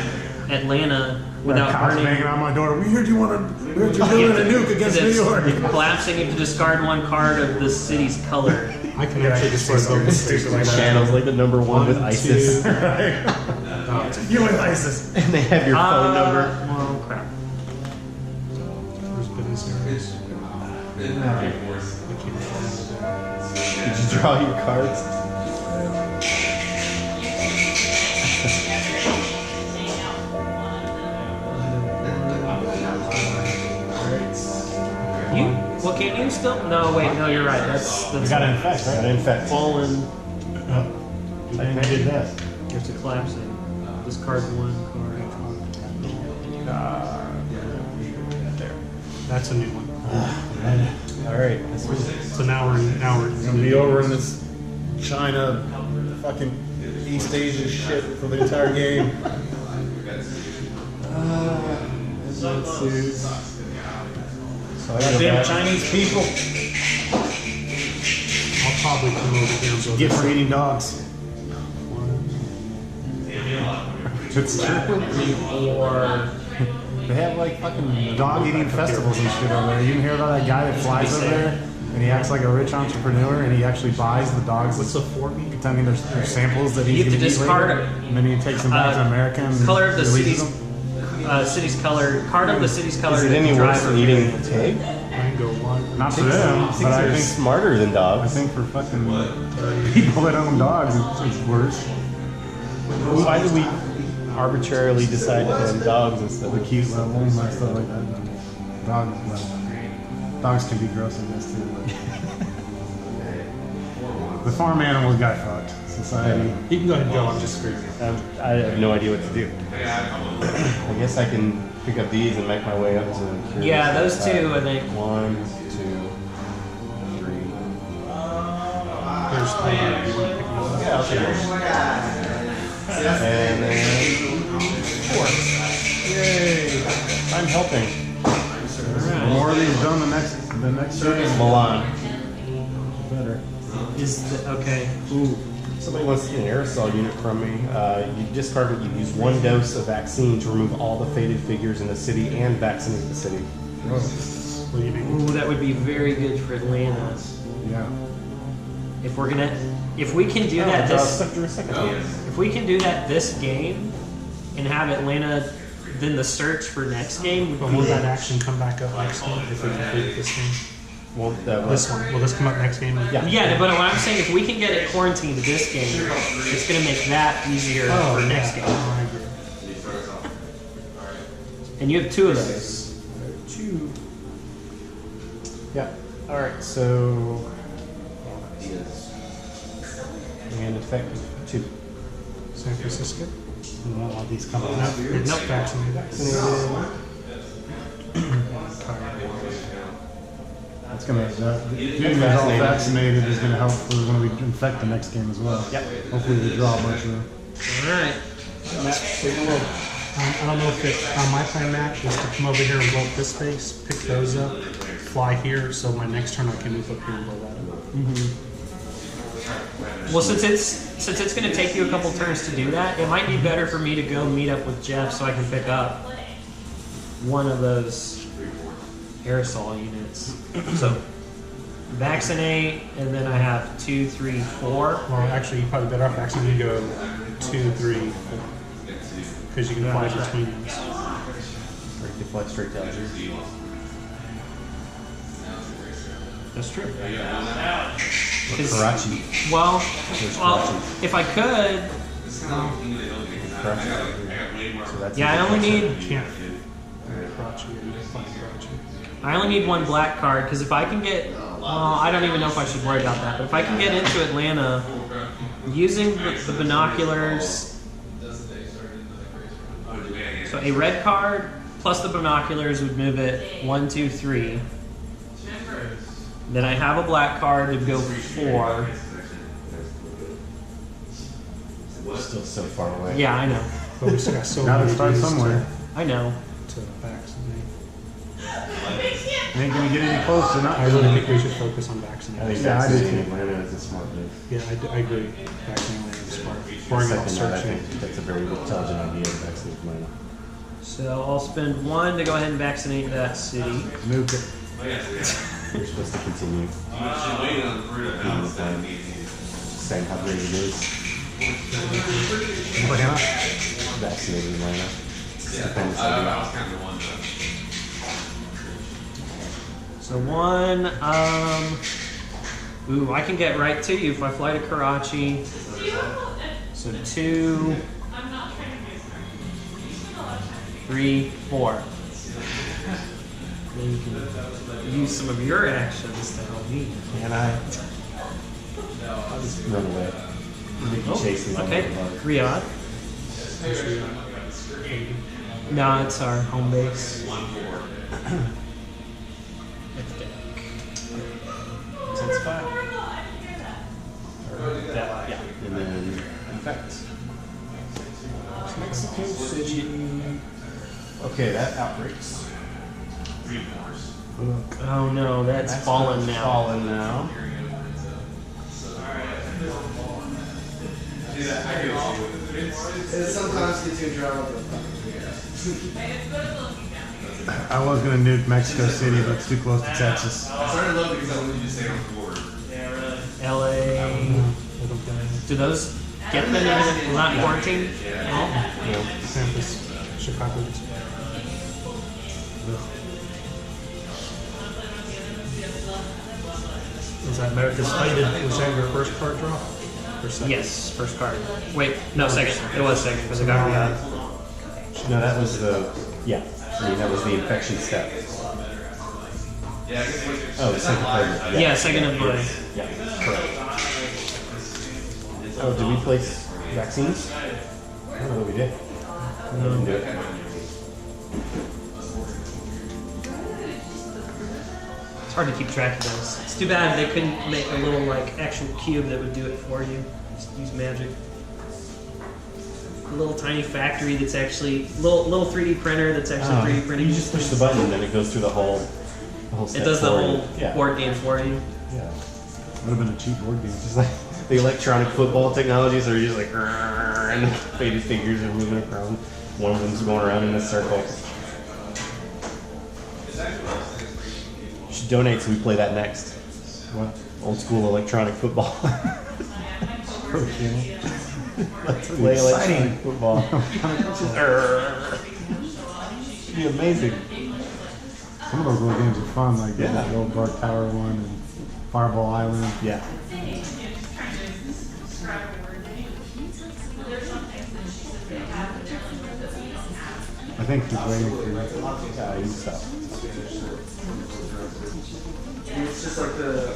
Atlanta without Cops burning. banging on my door. We heard you building a nuke against New It's York. collapsing. You have to discard 1 card of the city's color. I can actually destroy both. Channels like the number 1 with 1, ISIS. 2. You with ISIS. And they have your phone number. Well, crap. Where's business areas? Did you draw your cards? Well, can you still? No, wait, no, you're right. That's We got to infect, Got right? infect. fallen. I did that. You have to collapse it. Discard 1 card. That's a new one. All right. So now we're Gonna be over in this China, fucking East Asia shit for the entire game. Let's see. So I gotta go Damn back. Chinese people. I'll probably come over here and go. Get for eating dogs. It's true. Or They have like fucking dog eating festivals and shit over there. You can hear about that guy that flies over there and he acts like a rich entrepreneur and he actually buys the dogs. What's the 4 mean? Pretending they're samples that You he's have to gonna eat discard later. it. And then he takes them back to America and color of the releases city's them. city's color. Card of the city's color. Is it that any the worse driver than eating carries. pig? Mango 1. Not for them, Pigs but I are think smarter than I dogs. think for fucking people that own dogs, it's worse. Why do we arbitrarily decide to own dogs instead The of cute levels and stuff like that. Dogs can be gross, I guess too. But the farm animals got fucked. Society. You can go ahead and go. I'm just screwed. I have no idea what to do. I guess I can pick up these and make my way up to. Yeah, those 2, I think. 1, 2, 3. There's 3. You want to pick one up? Yeah, I'll take those. And then 4. Yay! I'm helping. The more of these done, the next turn is Milan. better. Is the, okay. Ooh. Somebody wants to get an aerosol unit from me. You discard it. You use 1 dose of vaccine to remove all the faded figures in the city and vaccinate the city. Ooh, that would be very good for Atlanta. Yeah. If we can do that Draw a this, second. if we can do that this game, and have Atlanta, then the search for next game But would be. will that action come back up next game if we complete this game? Won't that This one. Will this come up next game? Yeah. Yeah, but what I'm saying, if we can get it quarantined this game, it's going to make that easier Oh, for next game. I agree. And you have 2 of those. 2. Yeah. All right. So. And effective 2. San Francisco. You don't want these coming out. Nope, vaccinated. It's gonna, getting us all vaccinated is gonna help for when we infect the next game as well. Yep. Hopefully we draw a bunch of them. Alright. I don't know if it, my plan, Matt, is to come over here and blow up this space, pick those up, fly here, so my next turn I can move up here and blow that up. Well, since it's going to take you a couple turns to do that, it might be better for me to go meet up with Jeff so I can pick up one of those aerosol units. So vaccinate, and then I have 2, 3, 4. Well, actually, you probably better off vaccinating. You go 2, 3, 4. Because you can fly between those. Or you can fly straight down here. That's true. Karachi. Well, There's well, Karachi. if I could, Karachi. So that's yeah, I only need Can't Karachi, you can fly Karachi. I only need one black card because if I can get, well, I don't even know if I should worry about that. But if I can get into Atlanta using the binoculars. So a red card plus the binoculars would move it 1, 2, 3. Then I have a black card to go 4. Still so far away. Yeah, I know. But we still got so Gotta many start days somewhere. I know. to vaccinate. Ain't gonna get any closer. Not I really think we should focus on I vaccinating. think Yeah, I do vaccinating too. Atlanta is a smart move. Yeah, I agree. Vaccinating is smart. Boring all Second, that, I searching. think that's a very intelligent idea to vaccinate Atlanta. So I'll spend 1 to go ahead and vaccinate that city. Nuke it. You're supposed to continue being the plan. Saying how great it is. Why not? Vaccinating Atlanta. Depends on So 1, ooh, I can get right to you if I fly to Karachi. So 2, 3, 4. Then you can use some of your actions to help me. and I'll just run away. You can chase me. Okay, Riyadh. No, it's our home base. Since 5. Or that, yeah. And then, in fact, Mexico City. Okay, that outbreaks. Oh no, that's fallen now. Fallen now. It sometimes gets you in trouble. I was gonna nuke Mexico City, but it's too close to Texas. I started to love it because I wanted you to stay on the board. LA. Do those get them even if we're not quarantined? San Francisco, Chicago. Was that America's Faded? Was that your first card draw? Or second? Yes, first card. Wait, no, second. It was second because I got Riyadh. No, that was the, yeah. I mean, that was the infection step. Oh, the second card. Yeah, second of my. Yeah, correct. Oh, did we place vaccines? I don't know what we did. We didn't do it. It's hard to keep track of those. It's too bad they couldn't make a little like actual cube that would do it for you. Just use magic. A little tiny factory that's actually little 3D printer that's actually 3D printing. You just push the button and then it goes through the whole It step does the forward. whole board game for you. Yeah. Would have been a cheap board game. Just like the electronic football technologies are just like and the faded figures are moving around. One of them's going around in a circle. You should donate so we play that next. What? Old school electronic football. Okay. Let's play electronic football. It'd be amazing. Some of those little games are fun, like Yeah. the old Dark Tower one and Fireball Island. Yeah. I think he's waiting for you. Yeah, you stop. It's just like the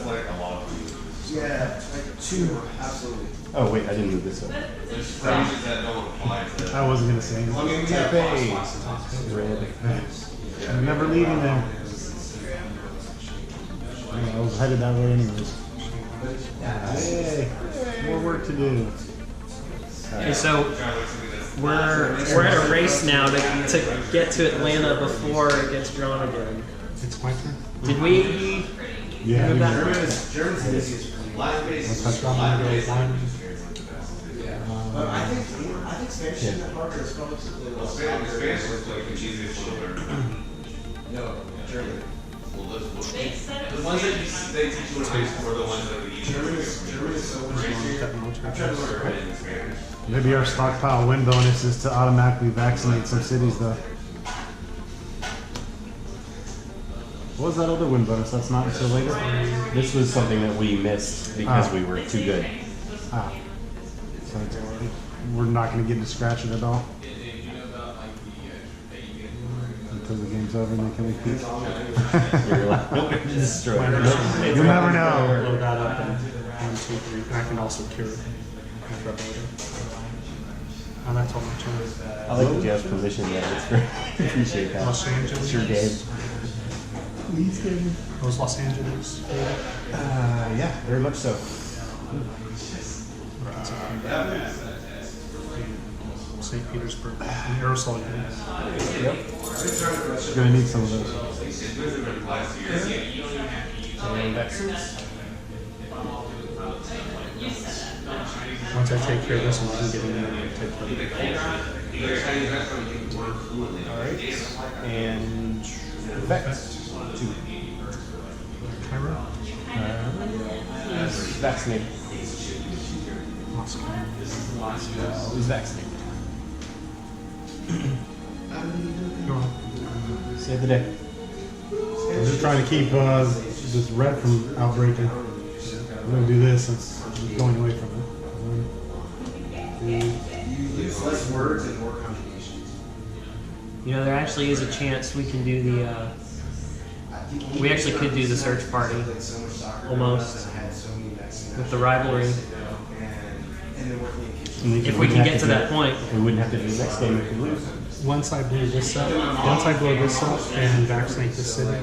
Yeah, like two, absolutely. Oh wait, I didn't move this up. There's phrases that don't apply to. I wasn't gonna say anything. I mean, we have Red. I'm never leaving there. I was headed that way anyways. Hey, more work to do. Okay, so we're at a race now to get to Atlanta before it gets drawn again. It's my turn. Did we Yeah, move that? German's the easiest for me. Touch on my one. But I think Spanish isn't that hard, but it's probably a little Spanish is like the easiest one to learn. No, German. They said it The was ones that they teach you in high school are the ones that are the easiest. German is so much easier. I'm trying to learn it. In Spanish. Maybe our stockpile win bonus is to automatically vaccinate some cities though. What was that other win bonus? That's not until later? This was something that we missed because we were too good. Ah. So we're not going to get to scratch it at all? Until the game's over and they can repeat. You're like, nope, it's destroyed. You'll never know. Load that up and 1, 2, 3. And I can also cure it after I load it. And that's all my turn. I like that you have permission there. It's great. I appreciate that. Los Angeles. It's your game. Was Los Angeles? Yeah, very much so. St. Petersburg. And aerosol units. You're going to need some of those. And vaccines. Once I take care of this one, I can get in there and take care of it. Alright. And Vex. 2. Cairo? Vaccinated. Moscow. Who's vaccinated? Go on. Save the day. I'm just trying to keep this red from outbreaking. I'm going to do this since I'm going away from it. You use less words and more conjugations. You know, there actually is a chance we can do the. We actually could do the search party almost with the rivalry if we can get to that point. We wouldn't have to do the next game if we lose. Once I blow this up, and vaccinate this city,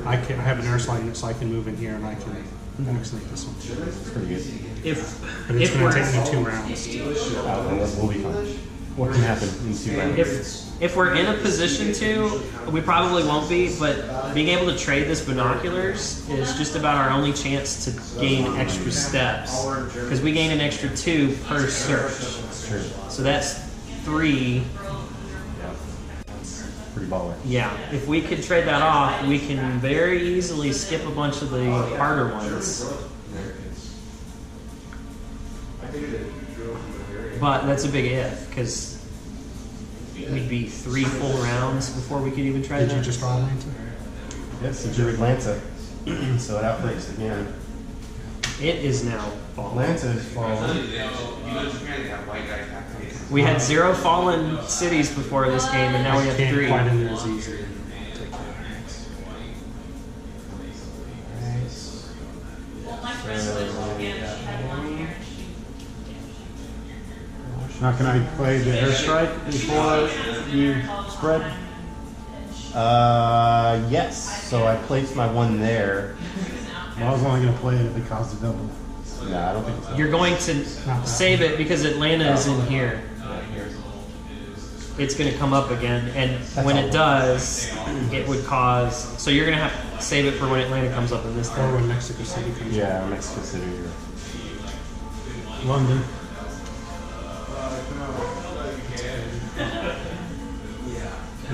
I have an aerosol unit, so I can move in here and I can vaccinate this one. It's pretty good. But it's If going to we're take me 2 rounds. We'll be fine. What can happen in 2 rounds? if we're in a position to, we probably won't be, but being able to trade this binoculars is just about our only chance to gain extra steps. Because we gain an extra 2 per search. Sure. So that's 3. Pretty baller. Yeah, if we could trade that off, we can very easily skip a bunch of the harder ones. But that's a big if, because we'd be 3 full rounds before we could even try Did that. you just draw a lane? Yes, it's your Atlanta. So it outbreaks again. It is now fallen. Atlanta is falling. We had 0 fallen cities before this game, and now we have Can't 3. quite in there as easy. My friend was again, she had one here. Now, can I play the airstrike before you spread? Yes. So I placed my one there. Well, I was only going to play it if it caused a double. No, I don't think it's You're going to save it because Atlanta is in here. It's going to come up again, and when it does, it would cause. So you're going to have to save it for when Atlanta comes up in this Or thing. when Mexico City comes Yeah, Mexico City. London.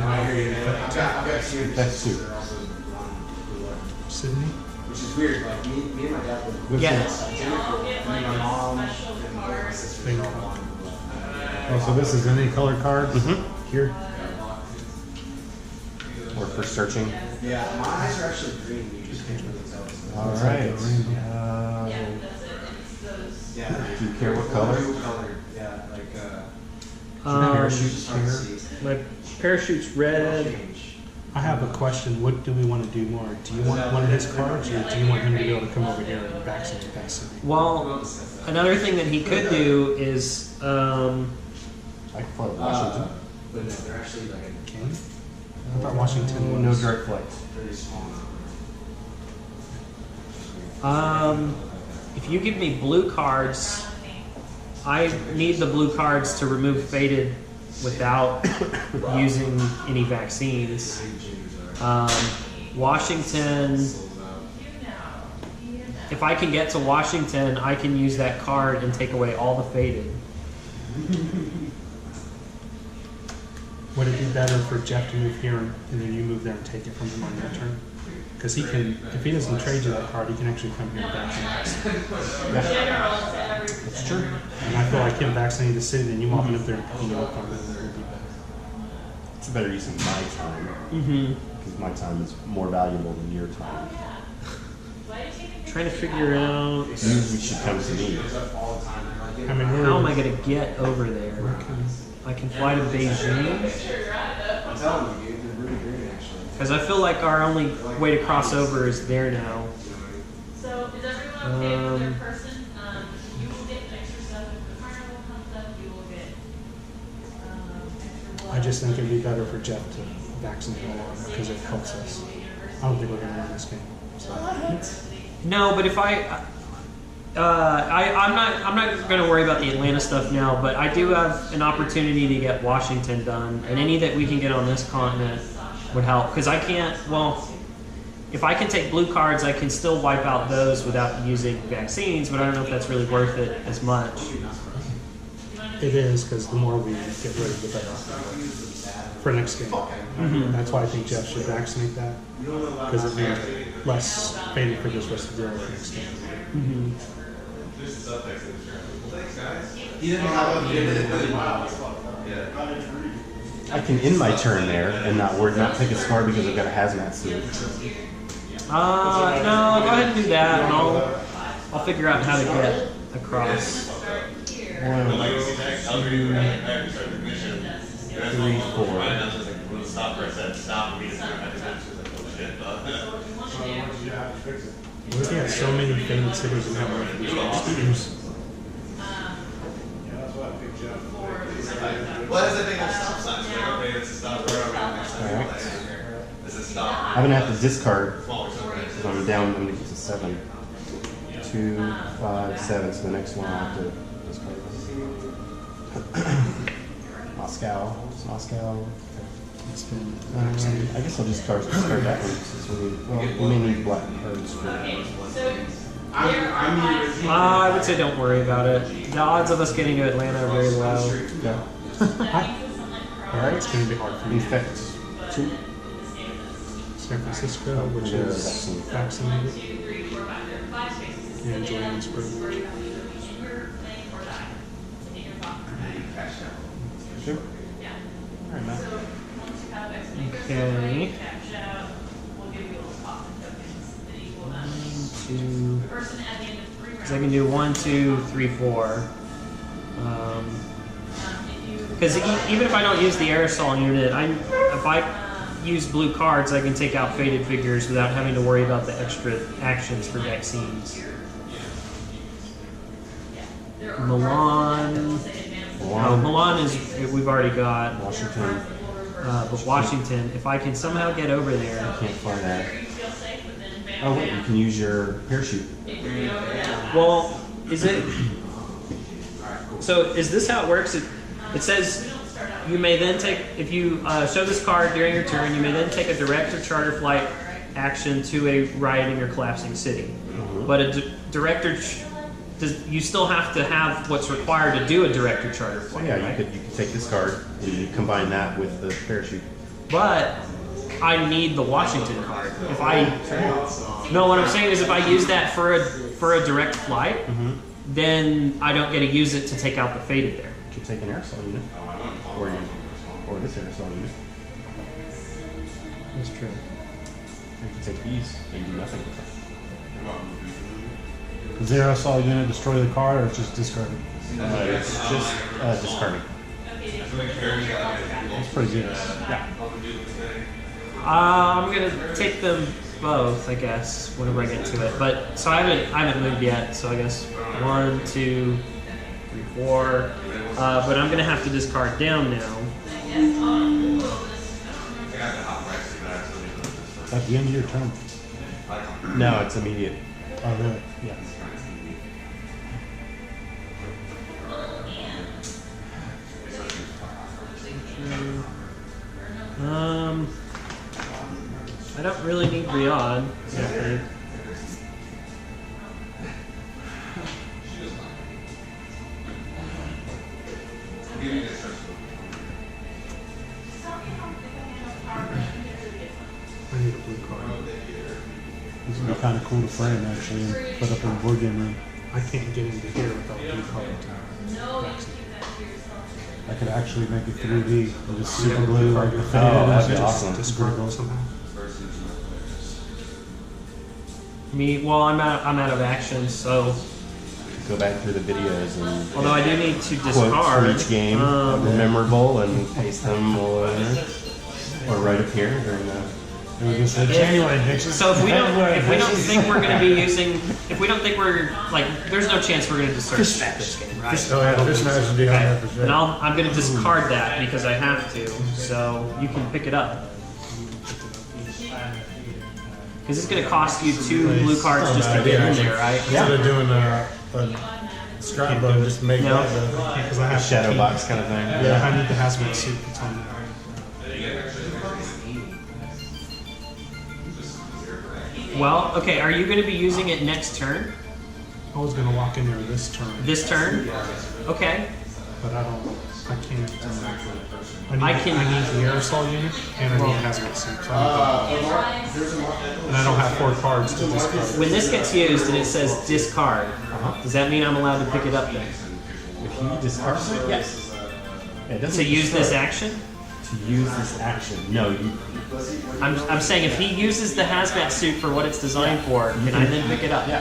I've got 2. That's 2. Sydney? Which is weird. Like me and my dad were Yes. and my mom and my sister. Bangkok. Oh, so this is any color card here? Or for searching. Yeah, my eyes are actually green. You just can't really tell. All right. Yeah. Do you care what color? Blue color. Yeah, like Um, parachute is hard to see. my parachute's red. Change. I have a question. What do we want to do more? Do you want one of his cards, or do you want him to be able to come over here and vaccinate that city? Well, another thing that he could do is, I can fly to Washington. But no, they're actually like a Can? I thought Washington was. No direct flights. very small. if you give me blue cards, I need the blue cards to remove faded without using any vaccines. Washington, if I can get to Washington, I can use that card and take away all the faded. Would it be better for Jeff to move here and then you move there and take it from him on your turn? Because he can, if he doesn't trade you that card, he can actually come here and vaccinate. That's true. And I feel like him vaccinating the city, then you walking up there and picking it up on it would be better. It's a better use of my time. Because my time is more valuable than your time. Trying to figure out You should come to me. I mean, we're, how am I going to get over there. I can fly to Beijing. I'm telling you, dude, they're really green actually. Because I feel like our only way to cross over is there now. So is everyone okay with their person? You will get extra stuff if the carnival comes up. You will get extra. I just think it'd be better for Jeff to vaccinate all of them because it helps us. I don't think we're going to win this game. So. No, but if I'm not going to worry about the Atlanta stuff now, but I do have an opportunity to get Washington done, and any that we can get on this continent would help. Because I can't, well, if I can take blue cards, I can still wipe out those without using vaccines, but I don't know if that's really worth it as much. It is, because the more we get rid of, the better for next game. That's why I think Jeff should vaccinate that, because it means less faded for this rest of the for next game. He didn't have a good I can end my turn there and not take a scar because I've got a hazmat suit. No, go ahead and do that, and I'll figure out how to get across. 1, 2, 3, 4. What if you have so many faded cities and have enough of these mosquitoes? Well, that's the thing with stop signs. Like, okay, it's a stop. Alright. It's a stop. I'm going to have to discard. Smaller something. So I'm down, I'm going to get to 7. 2, 5, 7. So the next one I'll have to discard. Moscow. It's Moscow. I guess I'll just discard that one. Since we may need black cards for I would say don't worry about it. The odds of us getting to Atlanta are very low. yeah. Alright, it's going to be hard for me. Infect 2. San Francisco, which is vaccinated. And Johannesburg. Sure. Alright, Matt. Okay. 2. Because I can do 1, 2, 3, 4. Because even if I don't use the aerosol unit, if I use blue cards, I can take out faded figures without having to worry about the extra actions for vaccines. Milan. No, Milan is we've already got. Washington. But Washington, if I can somehow get over there. Can't fly that. Oh wait, you can use your parachute. Well, is it? So is this how it works? It says you may then take, if you show this card during your turn, you may then take a direct or charter flight action to a rioting or collapsing city. But a director, you still have to have what's required to do a direct or charter So flight. yeah, right? you could take this card and you combine that with the parachute. But I need the Washington card. If I no, what I'm saying is if I use that for a direct flight, then I don't get to use it to take out the faded there. You could take an aerosol unit, or this aerosol unit. That's true. You could take these and do nothing with them. Does the aerosol unit destroy the card or it's just discarded? It's just discarding. That's pretty good. Yeah. I'm gonna take them both, I guess, whenever I get to it. But so I haven't moved yet. So I guess 1, 2, 3, 4. But I'm gonna have to discard down now. At the end of your turn. No, it's immediate. Oh, really? Yeah. I don't really need Riyadh, I think. I need a blue card. This would be kind of cool to frame actually and put up in the board game room. I can't get into here without a blue card. I could actually make it 3D and just super glue like the Oh, faded that'd be and awesome. Discard it somehow. Well, I'm out of actions, so Go back through the videos and although I do need to quotes from discard. each game that were memorable and paste them or right up here during the. it was just like, anyway, Dixon. So if we don't think we're going to be using, if we don't think we're like, there's no chance we're going to discard this game, right? Oh yeah, fish match would be on there for Okay. sure. Then I'm going to discard that because I have to. So you can pick it up. Because it's going to cost you 2 blue cards just to get in there, right? Instead of doing a scrapbook, just make No. that Because I have Shadow to keep- box kind of thing. Yeah, I need the hazmat suit that's on there. Well, okay, are you going to be using it next turn? I was gonna walk in there this turn, This turn? Okay. but I can't. I can- I need the aerosol unit and I need the hazmat suit. So I need and I don't have 4 cards to discard. When this gets used and it says discard, does that mean I'm allowed to pick it up then? If you discard it, yes. Yeah, it doesn't To use this discard. action? To use this action. No, you. I'm saying if he uses the hazmat suit for what it's designed for, can I then pick it up? Yeah,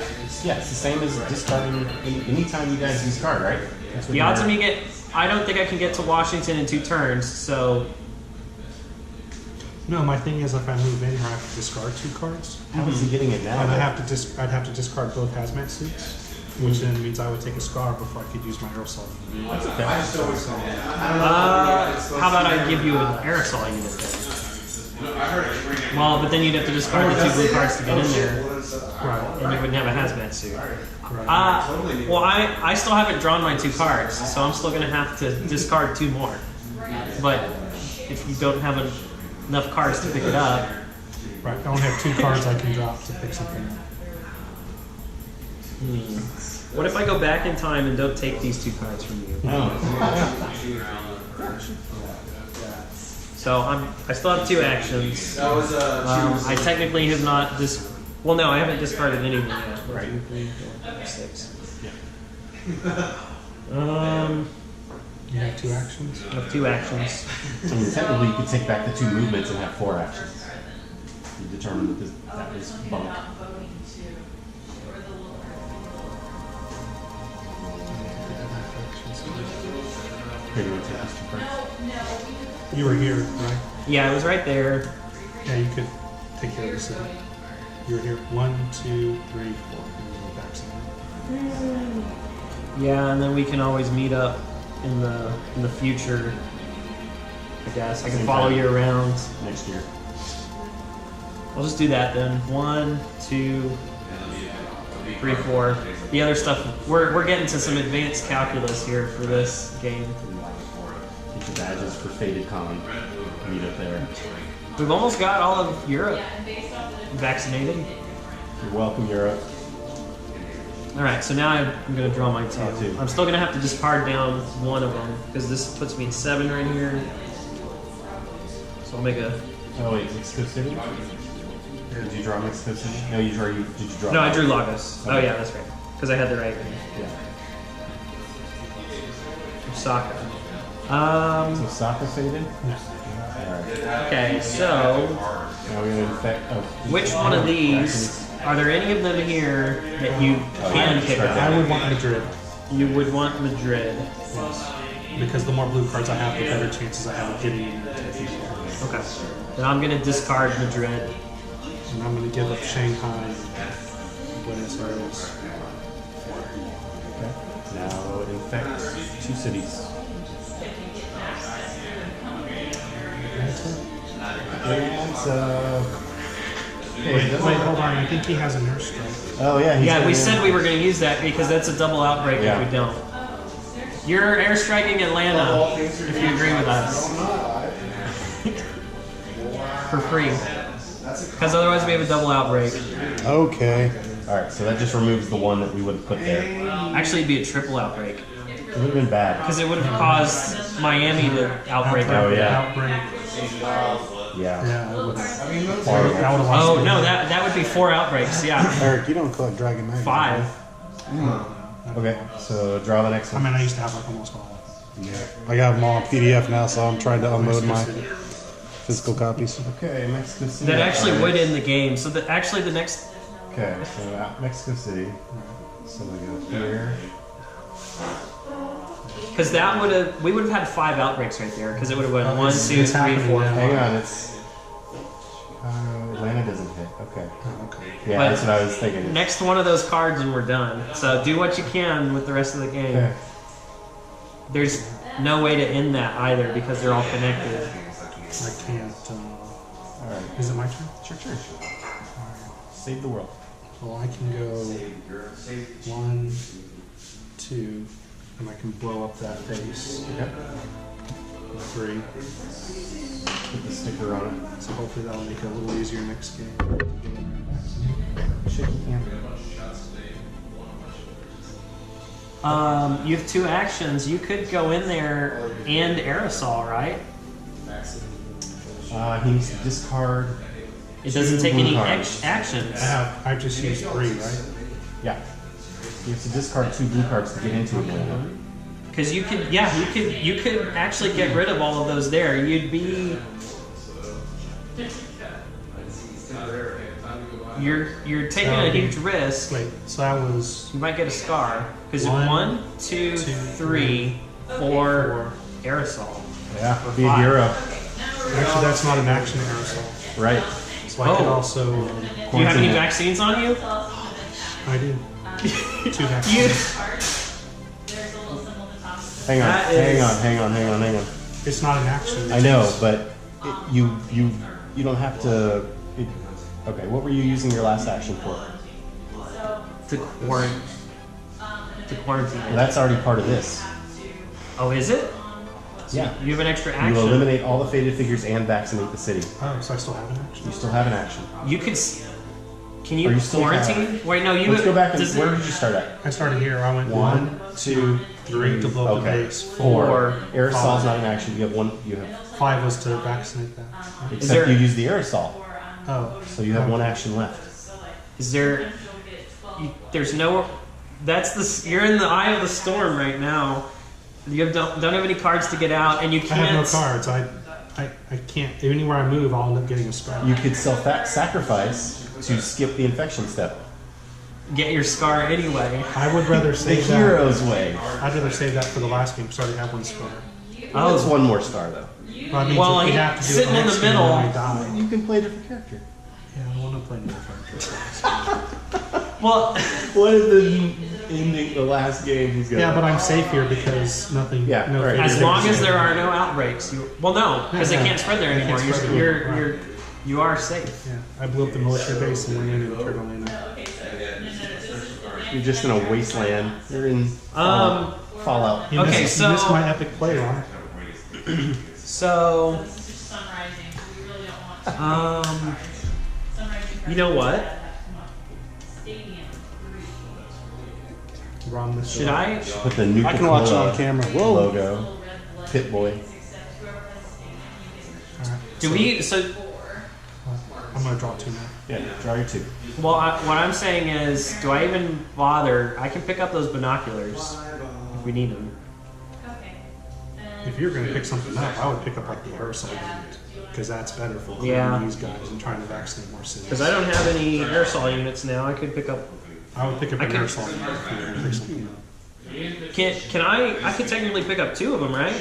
it's the same as discarding anytime you guys discard, right? That's what The you odds of are. me I don't think I can get to Washington in 2 turns, so No, my thing is if I move in here, I have to discard 2 cards, How is he getting it now? and I'd have to discard both hazmat suits, which then means I would take a scar before I could use my aerosol unit. That's okay. how about I give you an aerosol unit then? Well, but then you'd have to discard the 2 blue cards to get in there, Right. and you wouldn't have a hazmat suit. Right. Well, I still haven't drawn my 2 cards, so I'm still gonna have to discard 2 more. But if you don't have enough cards to pick it up, Right. I only have 2 cards I can drop to pick something up. what if I go back in time and don't take these 2 cards from you? So I still have 2 actions. That was I technically have not well, no, I haven't discarded anything yet. Right. 2, 3, 4, 5, 6. You have 2 actions. I have 2 actions. I mean, technically, you could take back the 2 movements and have 4 actions. You determine that that was bunk. Here, you want to take these 2 cards? You were here, right? Yeah, it was right there. Yeah, you could take care of the city. You were here 1, 2, 3, 4. And then go back somewhere. Yeah, and then we can always meet up in the future. I guess I can Same follow time. you around. Next year. I'll just do that then. 1, 2, 3, 4. The other stuff we're getting to some advanced calculus here for this game. Get your badges for Faded Con. Meet up there. We've almost got all of Europe vaccinated. You're welcome, Europe. All right, so now I'm going to draw my 2. Oh, 2. I'm still going to have to discard down 1 of them because this puts me in 7 right here. So I'll make a. Oh wait, Mexico City? Did you draw Mexico City? No, did you draw? No, I drew Lagos. Oh yeah, that's right. Because I had the right one. Yeah. Osaka. So Sokka faded? Alright. Okay, so Now we're gonna infect. Oh, which one of these? Are there any of them here that you can pick I up? would want Madrid. You would want Madrid. Yes. Because the more blue cards I have, the better chances I have of getting in there. Okay. Then I'm gonna discard Madrid. And I'm gonna give up Shanghai and Buenos Aires. Okay. Now it infects 2 cities. Wait, hold on. I think he has an airstrike. Oh yeah. Yeah, we said we were gonna use that because that's a double outbreak Yeah. if we don't. You're airstriking Atlanta if you agree with us. For free. Because otherwise we have a double outbreak. Okay. All right, so that just removes the one that we would have put there. Actually, it'd be a triple outbreak. It would have been bad. Because it would have caused Miami to outbreak. Oh, yeah. Outbreak. Yeah. Yeah, it would have. Horrible. That would have Oh, no, that would be 4 outbreaks, yeah. Eric, you don't collect Dragon Knight. 5. Okay, so draw the next I one. mean, I used to have like almost all of them. I got them all on PDF now, so I'm trying to unload my physical copies. Okay, Mexico City. That actually would end the game. So actually the next... Okay, so Mexico City. So we go here. Because that would have... We would have had 5 outbreaks right there. Because it would have went 1, 2, 3, it's happening 4, now. 5. Hang on, it's Atlanta doesn't hit. Okay. Okay. Yeah, But that's what I was thinking. Next one of those cards and we're done. So do what you can with the rest of the game. Okay. There's no way to end that either because they're all connected. I can't. All right. Is it my turn? Sure. Save the world. Well, I can go 1, 2, and I can blow up that face. Yep. 3. Put the sticker on it. So hopefully that'll make it a little easier next game. Shaky hand. You have 2 actions. You could go in there and aerosol, right? He needs to discard. It doesn't 2 take blue any cards. actions. I just used 3, right? Yeah. You have to discard 2 blue cards to get into Atlanta. Because you could, yeah, you could actually get rid of all of those there. You'd be, you're taking a huge risk. Wait, so that was You might get a scar because 1, 1, 2, 3, 4 aerosol. Yeah. For Be a 5. hero. actually that's not an action aerosol. Right. So I could Oh. also. Do you have any vaccines on you? I do. 2 You, vaccines. There's a little symbol at the top. Hang on. That Hang on. It's not an action. I know, but you don't have to. Okay, what were you using your last action for? to quarantine. To quarantine. Well, that's already part of this. Oh, is it? Yeah. You have an extra You action. eliminate all the faded figures and vaccinate the city. Oh, so I still have an action. You still have an action. You could. Can you Are you still quarantine? Wait, no. You. Let's go back and does where it, did you start at? I started here. I went 1, 2, 3 to blow up the Okay. base. 4. Aerosol's 5. not an action. You have 1. You have 5 was to vaccinate that. except there- you use the aerosol, Oh, so you have 1 action left. Is there? There's no. That's the. You're in the eye of the storm right now. You don't have any cards to get out, and you I can't. have no cards. I can't. Anywhere I move, I'll end up getting a scar. You could self-sacrifice to skip the infection step. Get your scar anyway. I would rather The save that. hero's way. I'd rather save that for the last game, so I already have 1 scar. Oh, That's 1 more star though. Well, I mean, Well, if we he- have to do it sitting in next the game middle. when I die. You can play a different character. Yeah, I want to play another character. well, What is the ending? The last game he's gonna. Yeah, but I'm safe here because nothing. Yeah, no right. as figures long as are- there are no outbreaks. Well, no, because they can't spread there They can't anymore. spread there. You are safe. Yeah, I blew up the military base and went in and turned on You're just in a wasteland. You're in Fallout. You Okay, missed, so- you missed my epic play, Ron. So, Sunrising. We really don't want sunrising. you know what? Stadium. Ron missed Should it. I? Put the Nuka I can watch it Cola on camera. Whoa. logo. Pit Boy. Alright, Do we? So, I'm gonna draw 2 now. Yeah, draw your 2. well, what I'm saying is, do I even bother? I can pick up those binoculars if we need them. Okay. If you're gonna pick something up, I would pick up like the aerosol unit because that's better for clearing Yeah. these guys and trying to vaccinate more cities. Because I don't have any aerosol units now. I could pick up. I would pick up I an can- aerosol unit if you were gonna pick something up. Can I? I could technically pick up 2 of them, right?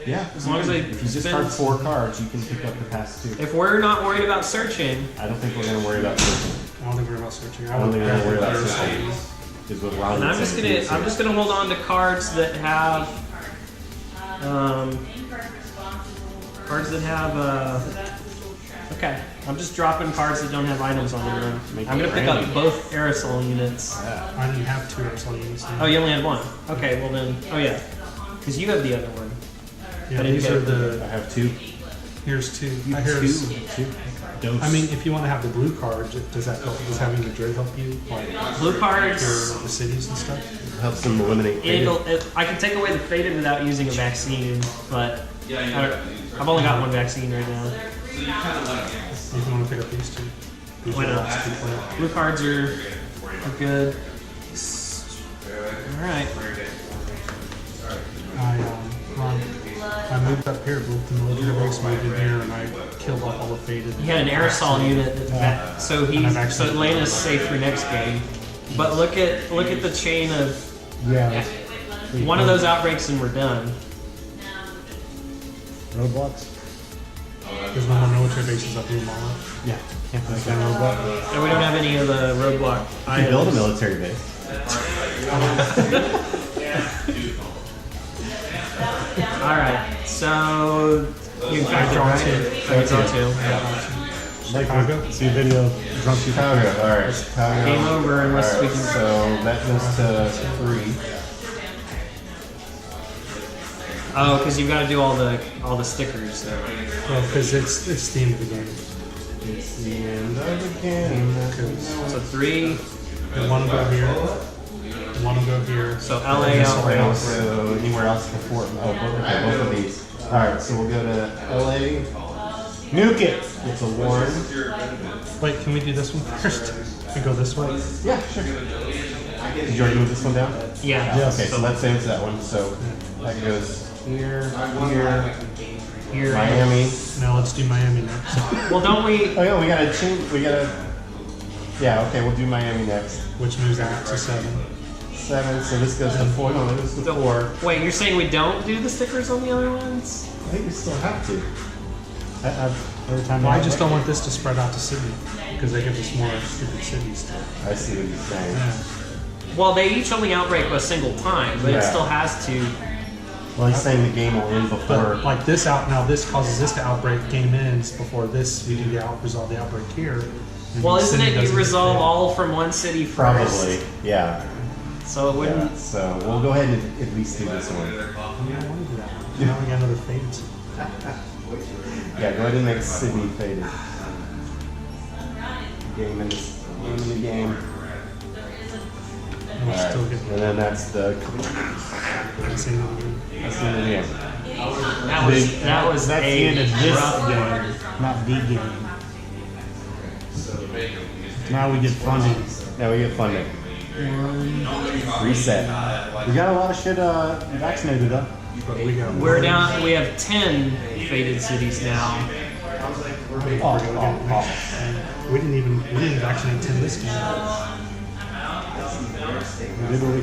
Yeah, As long as I if you discard spend- 4 cards, you can pick up the past 2. If we're not worried about searching, I don't think we're gonna worry about searching. I don't think we're about searching. I don't think we're gonna worry about grab searching. Is what Ron and would I'm just say. gonna hold on to cards that have okay. I'm just dropping cards that don't have items on them. Make I'm it gonna pick up random. both aerosol units. I didn't have 2 aerosol units. now. Oh, you only had 1. Okay, well then, oh yeah, because you have the other one. Yeah, I didn't these get are it. the. I have 2. Here's 2. You have Here's, 2. Dose. I mean, if you want to have the blue card, does that help? Does having the Dread help you? Like, Blue clear cards. the cities and stuff? helps them eliminate. faded. I can take away the faded without using a vaccine, but I've only got 1 vaccine right now. If you want to pick up these 2. These Why are the not? last 2 players. Blue cards are good. All right. I moved up here, moved the military base, moved in here, and I killed off all the faded. He had an aerosol unit, so Atlanta's safe for next game. But look at the chain of Yeah. one of those outbreaks and we're done. Roadblocks? There's no more military bases up here in Mala. Yeah. Can't play Like that. that roadblock? And we don't have any of the roadblock You can build a items. military base. All right, so you can draw draw 2. two. I can draw 2. Like, Chicago? see a video of drunk people. Chicago. All right. Chicago. Game over unless All we right, can. So that goes to 3. Oh, because you've got to do all the stickers. Well, because it's the end of the game. It's the end of the game. So 3. And one will go here. One will go here. So LA Anywhere outbreaks. else, so anywhere else before? Both of these. All right, so we'll go to LA. Nuke it. It's a 1. Wait, can we do this one first? We go this way. Yeah, sure. Did you already move this one down? Yeah. Yes. Okay, so let's say it's that one. So that goes here, here, Here. Miami. Now let's do Miami next, Well, don't we? Oh yeah, we gotta change. We gotta. Yeah. Okay, we'll do Miami next. which moves that to 7. 7. So this goes to 4. No, this goes to 4. Wait, you're saying we don't do the stickers on the other ones? I think we still have to. Every time Well, I they- just don't want this to spread out to Sydney because they give us more stupid cities. I see what you're saying. Yeah. Well, they each only outbreak a single time, but it Yeah. still has to. Well, he's saying the game will end before. But like this out now, this causes this to outbreak. Game ends before this. We do resolve the outbreak here. and Well, the isn't city it you doesn't resolve get all from one city first? Probably. Yeah. So it Yeah. wouldn't. So we'll go ahead and at least do this one. I don't want to do that one. Now we got another faded city. Yeah, go ahead and make Sydney faded. Game in the game. And we're Alright. still And getting then that's the the same one. that's the end of the game. That was That's a the end of this rough game, not the game. Now we get funding. Now we get funding. Reset. We got a lot of shit vaccinated up. But we got We're down. We have 10 faded cities now. We didn't vaccinate 10 this game. Literally.